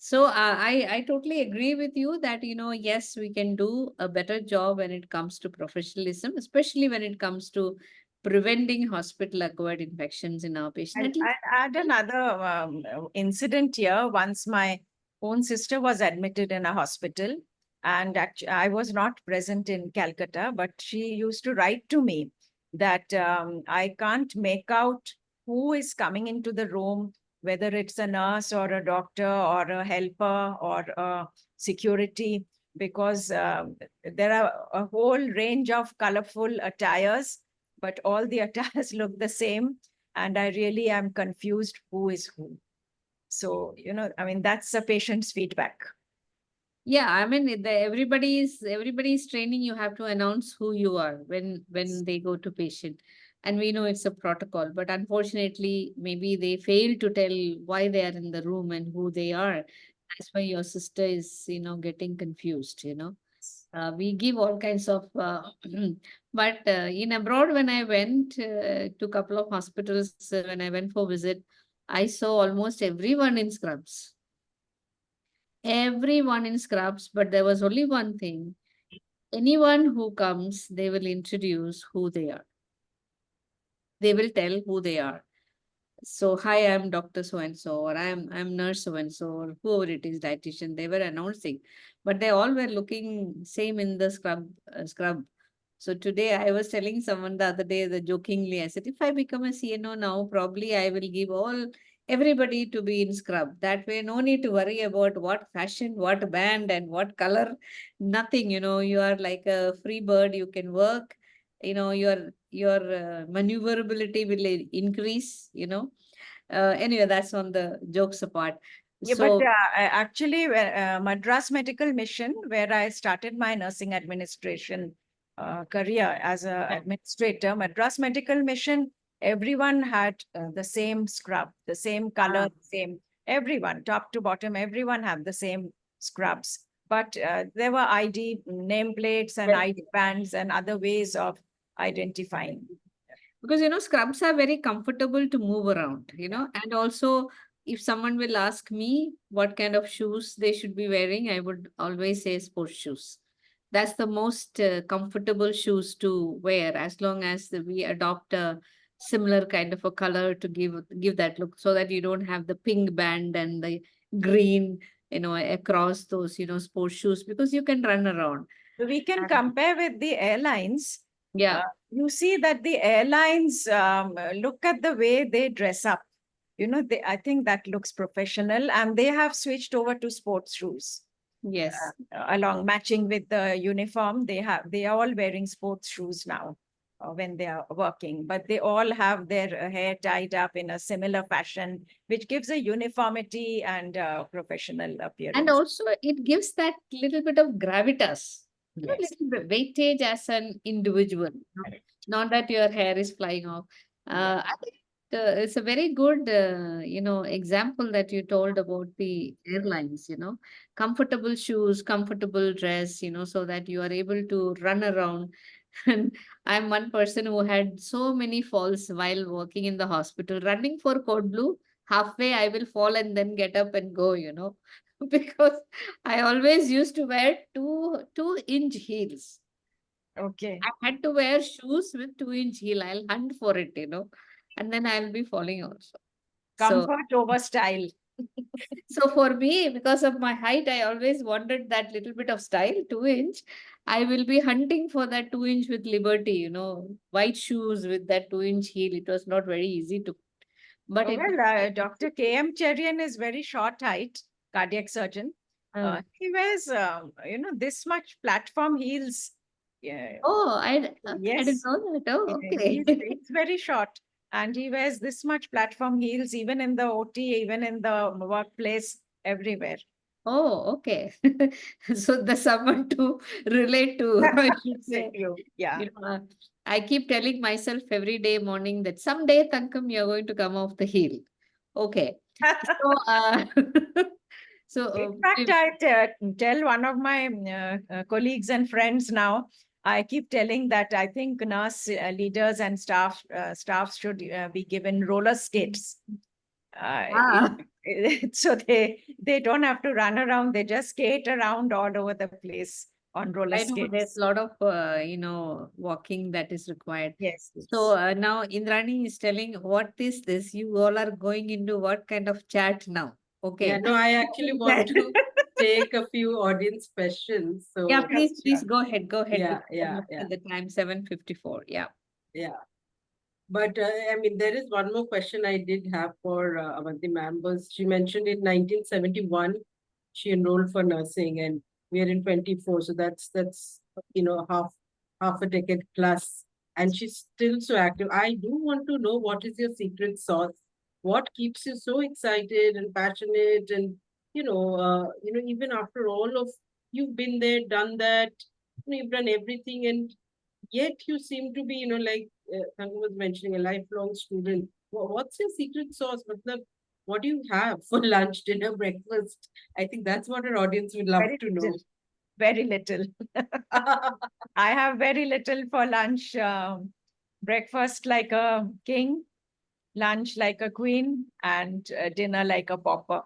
Speaker 3: So I totally agree with you that, yes, we can do a better job when it comes to professionalism, especially when it comes to preventing hospital acquired infections in our patient. At
Speaker 2: I
Speaker 3: least,
Speaker 2: had another incident here. Once my own sister was admitted in a hospital, and actually, I was not present in Calcutta, but she used to write to me that I can't make out who is coming into the room, whether it's a nurse or a doctor or a helper or a security, because there are a whole range of colorful attires, but all the attires look the same, and I really am confused who is who. So, I mean, that's a patient's feedback.
Speaker 3: yeah, I mean, everybody's training. You have to announce who you are when they go to patient, and we know it's a protocol. But unfortunately, maybe they fail to tell why they are in the room and who they are. That's why your sister is, getting confused. We give all kinds of, but in abroad, when I went to a couple of hospitals, when I went for visit, I saw almost everyone in scrubs. everyone in scrubs, but there was only one thing. Anyone who comes, they will introduce who they are. They will tell who they are. So, hi, I'm Dr. So and so, or I'm nurse so and so, or whoever it is, dietitian. They were announcing, but they all were looking same in the scrub. So today I was telling someone the other day, the jokingly, I said, if I become a CNO now, probably I will give everybody to be in scrub. That way, no need to worry about what fashion, what band, and what color. Nothing. You are like a free bird. You can work. Your maneuverability will increase. Anyway, that's on the jokes apart.
Speaker 2: Yeah, but
Speaker 3: So
Speaker 2: actually, Madras Medical Mission, where I started my nursing administration career as an administrator, Madras Medical Mission, everyone had the same scrub, the same color, same, everyone, top to bottom, everyone had the same scrubs. But there were ID nameplates and ID bands and other ways of identifying.
Speaker 3: because scrubs are very comfortable to move around, and also if someone will ask me what kind of shoes they should be wearing, I would always say sports shoes. That's the most comfortable shoes to wear, as long as we adopt a similar kind of a color to give that look, so that you don't have the pink band and the green across those sports shoes, because you can run around.
Speaker 2: We can compare with the airlines.
Speaker 3: Yeah.
Speaker 2: You see that the airlines look at the way they dress up. I think that looks professional, and they have switched over to sports shoes.
Speaker 3: Yes.
Speaker 2: Along matching with the uniform, they are all wearing sports shoes now when they are working, but they all have their hair tied up in a similar fashion, which gives a uniformity and professional appearance.
Speaker 3: And also it gives that little bit of gravitas,
Speaker 2: Yes.
Speaker 3: little bit weightage as an individual. Not that your hair is flying off. I think it's a very good, example that you told about the airlines, comfortable shoes, comfortable dress, so that you are able to run around. And I'm one person who had so many falls while working in the hospital, running for code blue. Halfway, I will fall and then get up and go, because I always used to wear 2-inch heels.
Speaker 2: Okay.
Speaker 3: I had to wear shoes with 2-inch heel. I'll hunt for it, and then I'll be falling also.
Speaker 2: Comfort over style.
Speaker 3: So for me, because of my height, I always wanted that little bit of style, 2-inch. I will be hunting for that 2-inch with liberty, white shoes with that 2-inch heel. It was not very easy to. But
Speaker 2: Dr. K.M. Cherian is very short height, cardiac surgeon. He wears, this much platform heels. Yeah.
Speaker 3: Oh, I didn't know that. Oh, okay.
Speaker 2: He's very short, and he wears this much platform heels, even in the OT, even in the workplace, everywhere.
Speaker 3: Oh, okay. So there's someone to relate to, I should say.
Speaker 2: Yeah.
Speaker 3: I keep telling myself every day morning that someday, Tankam, you're going to come off the heel. Okay. So,
Speaker 2: in fact, I tell one of my colleagues and friends now, I keep telling that I think nurse leaders and staffs should be given roller skates. So they don't have to run around, they just skate around all over the place on roller skates.
Speaker 3: I know there's a lot of walking that is required.
Speaker 2: Yes.
Speaker 3: So now Indrani is telling, what is this? You all are going into what kind of chat now? Okay.
Speaker 1: Yeah, no, I actually want to take a few audience questions. So
Speaker 3: yeah, please go ahead. Go ahead.
Speaker 1: Yeah.
Speaker 3: The time 7:54. Yeah.
Speaker 1: But I mean, there is one more question I did have for Avanti ma'am. Was she mentioned in 1971 she enrolled for nursing, and we are in 24, so that's half a decade plus, and she's still so active. I do want to know, what is your secret sauce? What keeps you so excited and passionate, and even after all of, you've been there, done that, you've done everything, and yet you seem to be, like Thangu was mentioning, a lifelong student. What's your secret sauce? What do you have for lunch, dinner, breakfast? I think that's what our audience would love to know.
Speaker 2: Very little. I have very little for lunch. Breakfast like a king, lunch like a queen, and dinner like a pauper.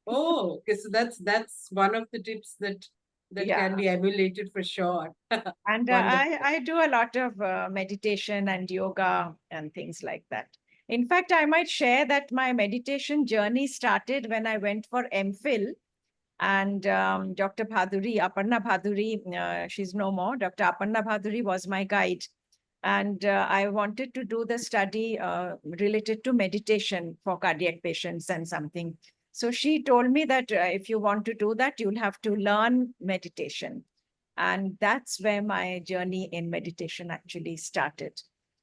Speaker 1: Oh, okay. So that's one of the tips that
Speaker 2: Yeah.
Speaker 1: can be emulated for sure.
Speaker 2: And
Speaker 1: Wonderful.
Speaker 2: I do a lot of meditation and yoga and things like that. In fact, I might share that my meditation journey started when I went for MPhil. And Dr. Bhaduri, Aparna Bhaduri, she's no more. Dr. Aparna Bhaduri was my guide. And I wanted to do the study related to meditation for cardiac patients and something. So she told me that if you want to do that, you'll have to learn meditation. And that's where my journey in meditation actually started.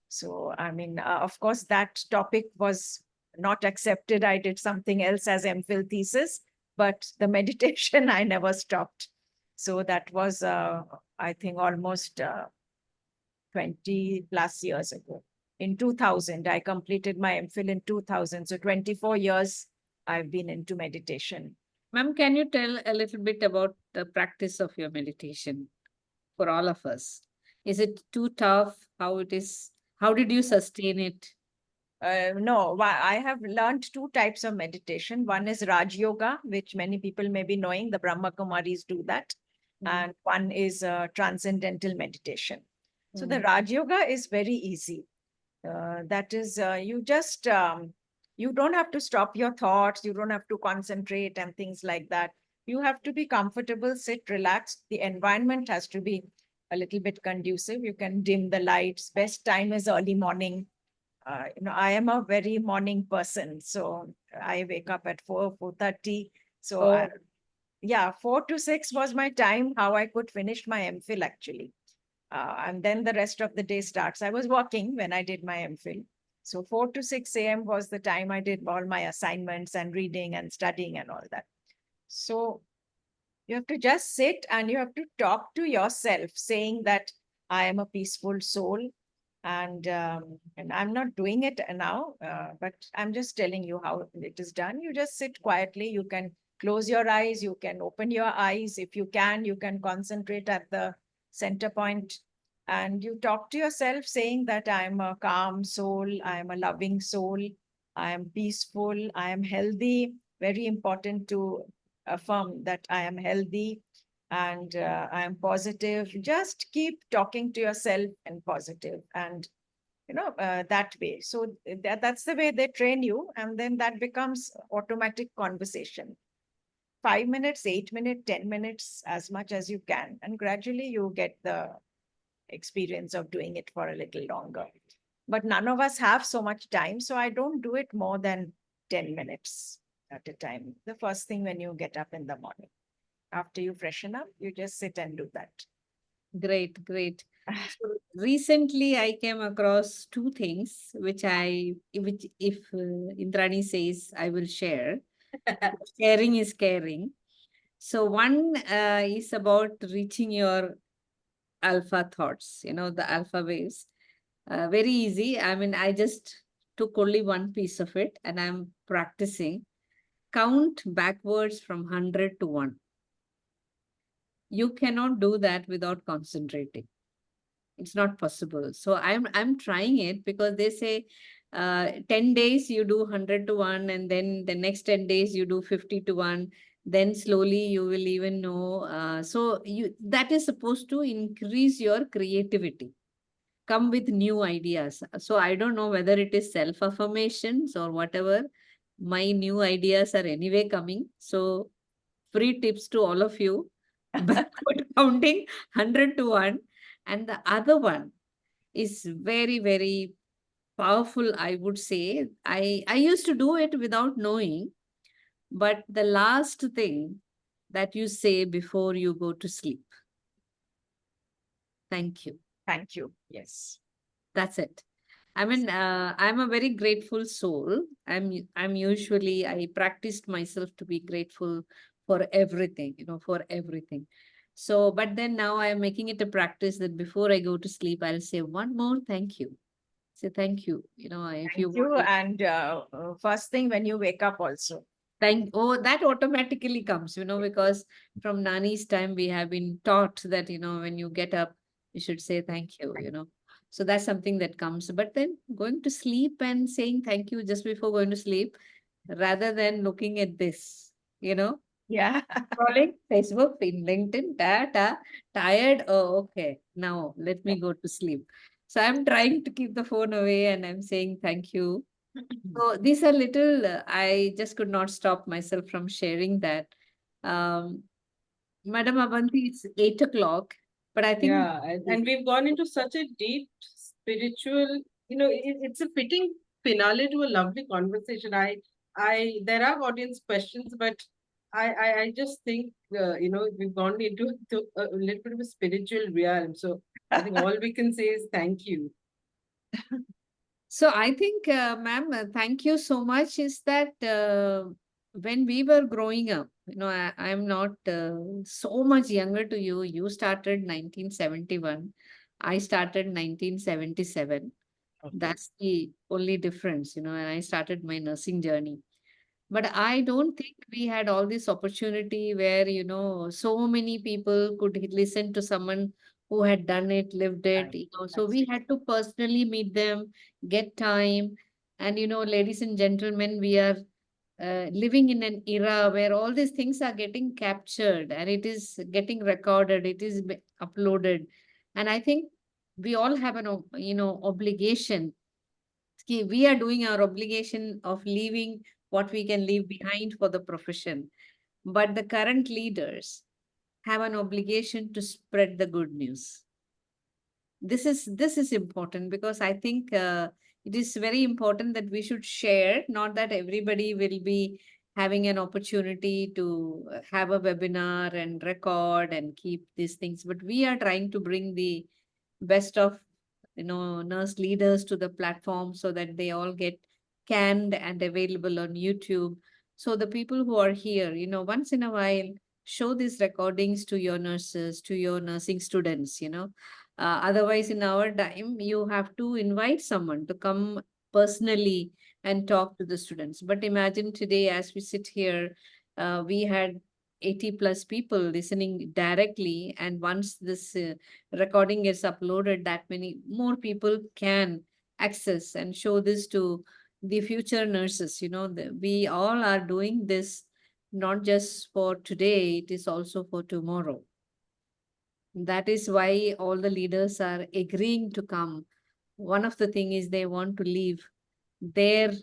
Speaker 2: So, I mean, of course, that topic was not accepted. I did something else as MPhil thesis, but the meditation I never stopped. So that was, I think, almost 20 plus years ago. In 2000, I completed my MPhil in 2000. So 24 years I've been into meditation.
Speaker 3: Ma'am, can you tell a little bit about the practice of your meditation for all of us? Is it too tough? How it is? How did you sustain it?
Speaker 2: No, I have learned two types of meditation. One is Raj Yoga, which many people may be knowing. The Brahma Kumaris do that. And one is transcendental meditation. So the Raj Yoga is very easy. That is, you don't have to stop your thoughts. You don't have to concentrate and things like that. You have to be comfortable, sit relaxed. The environment has to be a little bit conducive. You can dim the lights. Best time is early morning. I am a very morning person, so I wake up at 4:30. So
Speaker 3: Oh,
Speaker 2: yeah, 4 to 6 was my time, how I could finish my MPhil actually. And then the rest of the day starts. I was working when I did my MPhil. So 4 to 6 a.m. was the time I did all my assignments and reading and studying and all that. So you have to just sit and you have to talk to yourself, saying that I am a peaceful soul. And I'm not doing it now, but I'm just telling you how it is done. You just sit quietly. You can close your eyes. You can open your eyes. If you can concentrate at the center point. And you talk to yourself saying that I'm a calm soul. I am a loving soul. I am peaceful. I am healthy. Very important to affirm that I am healthy and I am positive. Just keep talking to yourself and positive and that way. So that's the way they train you, and then that becomes automatic conversation. 5 minutes, 8 minutes, 10 minutes, as much as you can, and gradually you get the experience of doing it for a little longer. But none of us have so much time, so I don't do it more than 10 minutes at a time. The first thing when you get up in the morning, after you freshen up, you just sit and do that.
Speaker 3: great, great. So recently, I came across two things which if Indrani says, I will share. Sharing is caring. So one is about reaching your alpha thoughts, the alpha waves. Very easy. I mean, I just took only one piece of it and I'm practicing. Count backwards from 100 to 1. You cannot do that without concentrating. It's not possible. So I'm trying it because they say 10 days you do 100 to 1 and then the next 10 days you do 50 to 1. Then slowly you will even know. So that is supposed to increase your creativity, come with new ideas. So I don't know whether it is self-affirmations or whatever. My new ideas are anyway coming. So free tips to all of you. Backward counting 100 to 1. And the other one is very, very powerful, I would say. I used to do it without knowing, but the last thing that you say before you go to sleep. Thank you.
Speaker 2: Thank you. Yes.
Speaker 3: That's it. I mean, I'm a very grateful soul. I'm usually, I practiced myself to be grateful for everything, for everything. So, but then now I am making it a practice that before I go to sleep, I'll say one more thank you. Say thank you. If you
Speaker 2: Thank
Speaker 3: want
Speaker 2: you.
Speaker 3: to
Speaker 2: And first thing when you wake up also.
Speaker 3: that automatically comes, because from Nani's time we have been taught that, when you get up, you should say thank you. So that's something that comes. But then going to sleep and saying thank you just before going to sleep, rather than looking at this,
Speaker 2: Yeah.
Speaker 3: scrolling Facebook, in LinkedIn, tired. Oh, okay. Now let me go to sleep. So I'm trying to keep the phone away and I'm saying thank you. So these are little, I just could not stop myself from sharing that. Um, Madam Abanti, it's 8 o'clock, but I think
Speaker 1: Yeah, and we've gone into such a deep spiritual, it's a fitting finale to a lovely conversation. There are audience questions, but I just think, we've gone into a little bit of a spiritual realm. So I think all we can say is thank you.
Speaker 3: so. I think, ma'am, thank you so much. Is that when we were growing up, I'm not so much younger to you. You started 1971. I started 1977.
Speaker 1: Okay.
Speaker 3: That's the only difference, and I started my nursing journey. But I don't think we had all this opportunity where, so many people could listen to someone who had done it, lived it,
Speaker 1: Right.
Speaker 3: So we had to personally meet them, get time. And, ladies and gentlemen, we are living in an era where all these things are getting captured and it is getting recorded, it is uploaded. And I think we all have an, obligation. See, we are doing our obligation of leaving what we can leave behind for the profession. But the current leaders have an obligation to spread the good news. This is important because I think it is very important that we should share, not that everybody will be having an opportunity to have a webinar and record and keep these things. But we are trying to bring the best of nurse leaders to the platform so that they all get canned and available on YouTube. So the people who are here, once in a while, show these recordings to your nurses, to your nursing students. Otherwise, in our time, you have to invite someone to come personally and talk to the students. But imagine today, as we sit here, we had 80 plus people listening directly. And once this recording is uploaded, that many more people can access and show this to the future nurses. We all are doing this not just for today, it is also for tomorrow. That is why all the leaders are agreeing to come. One of the thing is they want to leave their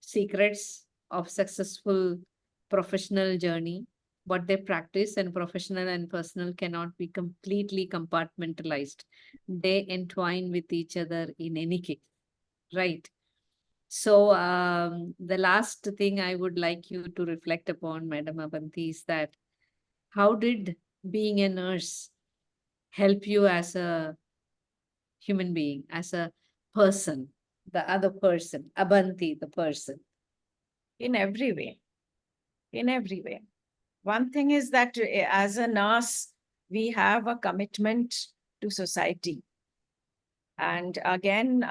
Speaker 3: secrets of successful professional journey, what they practice, and professional and personal cannot be completely compartmentalized. They entwine with each other in any case, right? So the last thing I would like you to reflect upon, Madam Abanti, is that how did being a nurse help you as a human being, as a person, the other person, Abanti, the person?
Speaker 2: In every way. In every way. One thing is that as a nurse, we have a commitment to society. And again,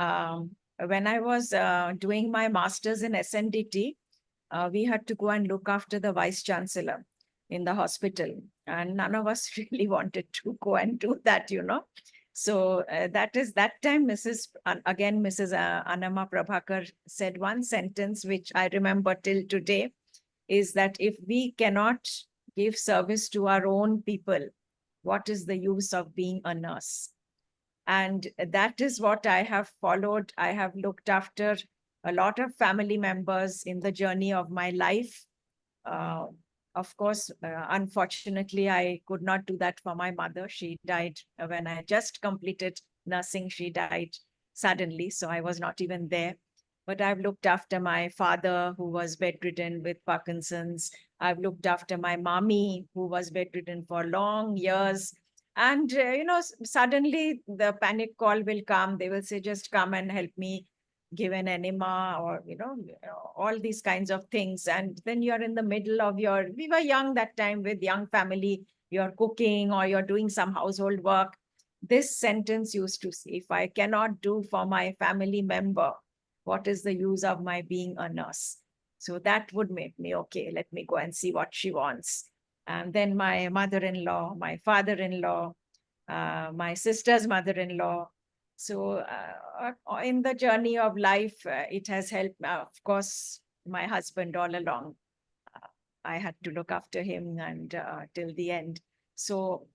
Speaker 2: when I was doing my master's in SNDT, we had to go and look after the vice chancellor in the hospital. And none of us really wanted to go and do that. So that time, Mrs. Anama Prabhakar said one sentence, which I remember till today, is that if we cannot give service to our own people, what is the use of being a nurse? And that is what I have followed. I have looked after a lot of family members in the journey of my life. Uh, of course, unfortunately, I could not do that for my mother. She died when I just completed nursing. She died suddenly, so I was not even there. But I've looked after my father, who was bedridden with Parkinson's. I've looked after my mommy, who was bedridden for long years. And, suddenly the panic call will come. They will say, just come and help me give an enema, or, all these kinds of things. And then you're in the middle of we were young that time with young family, you're cooking or you're doing some household work. This sentence used to say, if I cannot do for my family member, what is the use of my being a nurse? So that would make me, okay, let me go and see what she wants. And then my mother-in-law, my father-in-law, my sister's mother-in-law. So in the journey of life, it has helped, of course, my husband all along. I had to look after him and till the end. So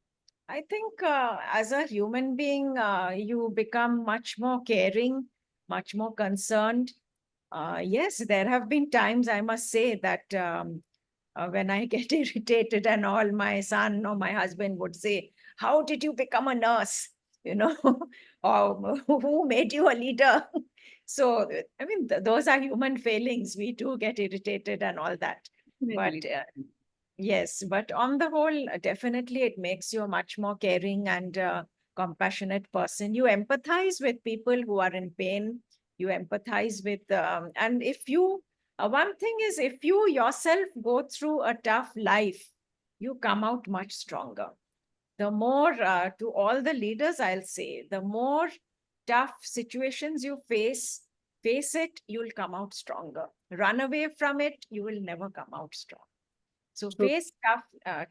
Speaker 2: I think as a human being, you become much more caring, much more concerned. Yes, there have been times I must say that when I get irritated and all, my son or my husband would say, "How did you become a nurse? You know, or who made you a leader?" So, I mean, those are human failings. We do get irritated and all that. But
Speaker 3: Definitely.
Speaker 2: yes, but on the whole, definitely it makes you a much more caring and compassionate person. You empathize with people who are in pain. You empathize with, and if you, one thing is, if you yourself go through a tough life, you come out much stronger. The more, to all the leaders, I'll say, the more tough situations you face it, you'll come out stronger. Run away from it, you will never come out strong. So
Speaker 3: True.
Speaker 2: face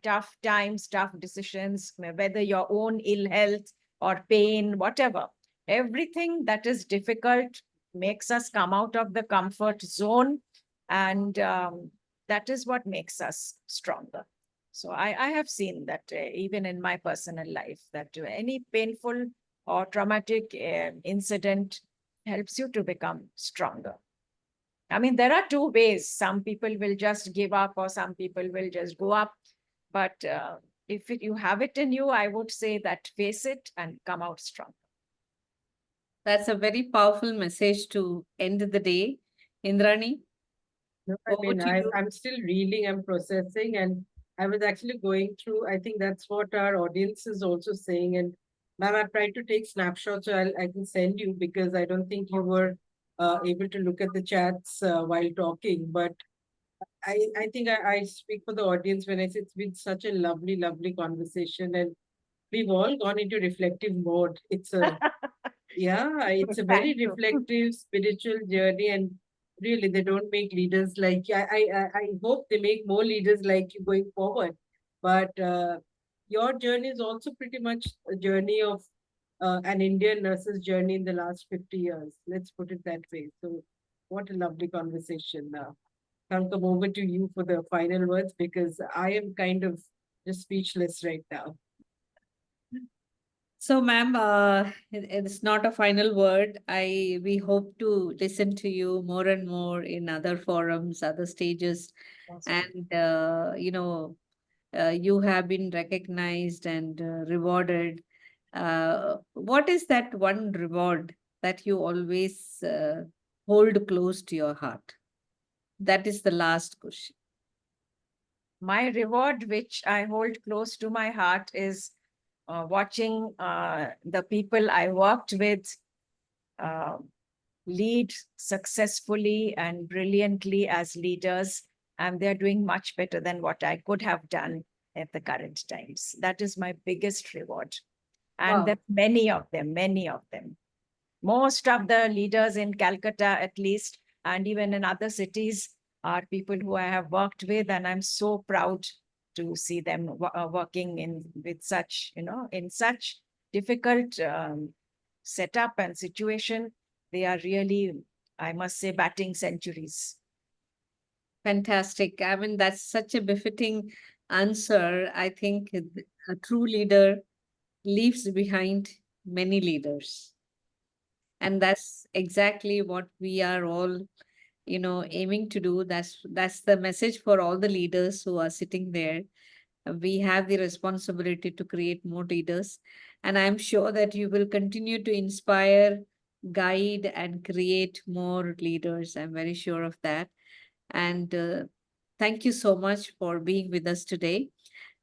Speaker 2: tough times, tough decisions, whether your own ill health or pain, whatever. Everything that is difficult makes us come out of the comfort zone, and that is what makes us stronger. So I have seen that even in my personal life, that any painful or traumatic incident helps you to become stronger. I mean, there are two ways. Some people will just give up, or some people will just go up. But if you have it in you, I would say that face it and come out strong.
Speaker 3: That's a very powerful message to end the day. Indrani,
Speaker 1: No, I
Speaker 3: over
Speaker 1: mean,
Speaker 3: to you.
Speaker 1: I'm still reeling, I'm processing, and I was actually going through. I think that's what our audience is also saying. And ma'am, I've tried to take snapshots, so I can send you because I don't think you were able to look at the chats while talking. But I think I speak for the audience when I say it's been such a lovely, lovely conversation, and we've all gone into reflective mode. Yeah, it's a very
Speaker 2: Thank you.
Speaker 1: reflective spiritual journey, and really, they don't make leaders like you. I hope they make more leaders like you going forward. But your journey is also pretty much a journey of an Indian nurse's journey in the last 50 years. Let's put it that way. So, what a lovely conversation. I'll come over to you for the final words because I am kind of just speechless right now.
Speaker 3: So, ma'am, it's not a final word. We hope to listen to you more and more in other forums, other stages, and you have been recognized and rewarded. What is that one reward that you always hold close to your heart? That is the last question.
Speaker 2: My reward, which I hold close to my heart, is watching the people I worked with uh, lead successfully and brilliantly as leaders, and they're doing much better than what I could have done at the current times. That is my biggest reward. And
Speaker 3: Wow.
Speaker 2: there are many of them, many of them. Most of the leaders in Calcutta, at least, and even in other cities, are people who I have worked with, and I'm so proud to see them working in with such, in such difficult setup and situation. They are really, I must say, batting centuries.
Speaker 3: Fantastic. I mean, that's such a befitting answer. I think a true leader leaves behind many leaders. And that's exactly what we are all, aiming to do. That's the message for all the leaders who are sitting there. We have the responsibility to create more leaders. And I'm sure that you will continue to inspire, guide, and create more leaders. I'm very sure of that. And thank you so much for being with us today,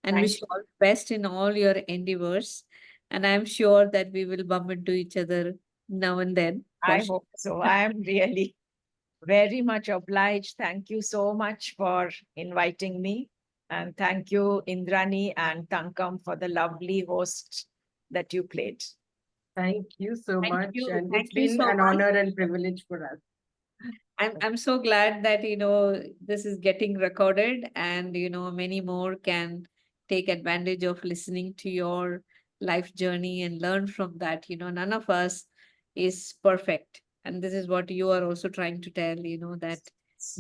Speaker 3: and
Speaker 2: Thank
Speaker 3: wish you
Speaker 2: you.
Speaker 3: all the best in all your endeavors. And I'm sure that we will bump into each other now and then for
Speaker 2: I
Speaker 3: sure.
Speaker 2: hope so. I am really very much obliged. Thank you so much for inviting me. And thank you, Indrani and Tankam, for the lovely host that you played.
Speaker 1: Thank you so
Speaker 3: Thank
Speaker 1: much.
Speaker 3: you.
Speaker 1: And
Speaker 3: Thank
Speaker 1: it's
Speaker 3: you
Speaker 1: been
Speaker 3: so
Speaker 1: an
Speaker 3: much.
Speaker 1: honor and privilege for us.
Speaker 3: I'm so glad that this is getting recorded, and many more can take advantage of listening to your life journey and learn from that. None of us is perfect, and this is what you are also trying to tell, that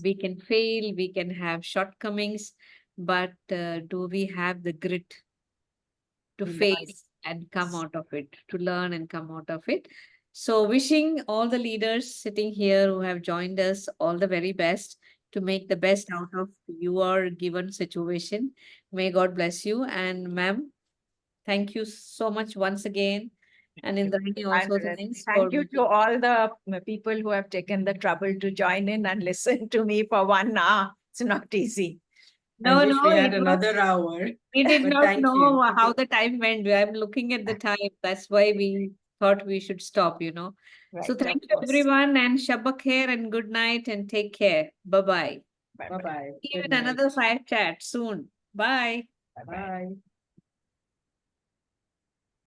Speaker 3: we can fail, we can have shortcomings, but do we have the grit to
Speaker 2: Nice.
Speaker 3: face and come out of it, to learn and come out of it? So, wishing all the leaders sitting here who have joined us all the very best to make the best out of your given situation. May God bless you. And, ma'am, thank you so much once again. And in the beginning also,
Speaker 2: And
Speaker 3: thanks for
Speaker 2: thank you to all the people who have taken the trouble to join in and listen to me for 1 hour. It's not easy.
Speaker 1: I
Speaker 3: No,
Speaker 1: wish
Speaker 3: no,
Speaker 1: we had
Speaker 3: it
Speaker 1: another
Speaker 3: was.
Speaker 1: hour.
Speaker 3: We did
Speaker 1: But
Speaker 3: not
Speaker 1: thank you.
Speaker 3: know how the time went. I'm looking at the time. That's why we thought we should stop, So
Speaker 2: Right,
Speaker 3: thank
Speaker 2: of
Speaker 3: you,
Speaker 2: course.
Speaker 3: everyone, and Shabba khair and good night and take care. Bye-bye.
Speaker 2: Bye-bye.
Speaker 1: Bye-bye.
Speaker 3: See you
Speaker 1: Good
Speaker 3: in
Speaker 1: night.
Speaker 3: another fire chat soon. Bye.
Speaker 2: Bye-bye.
Speaker 1: Bye.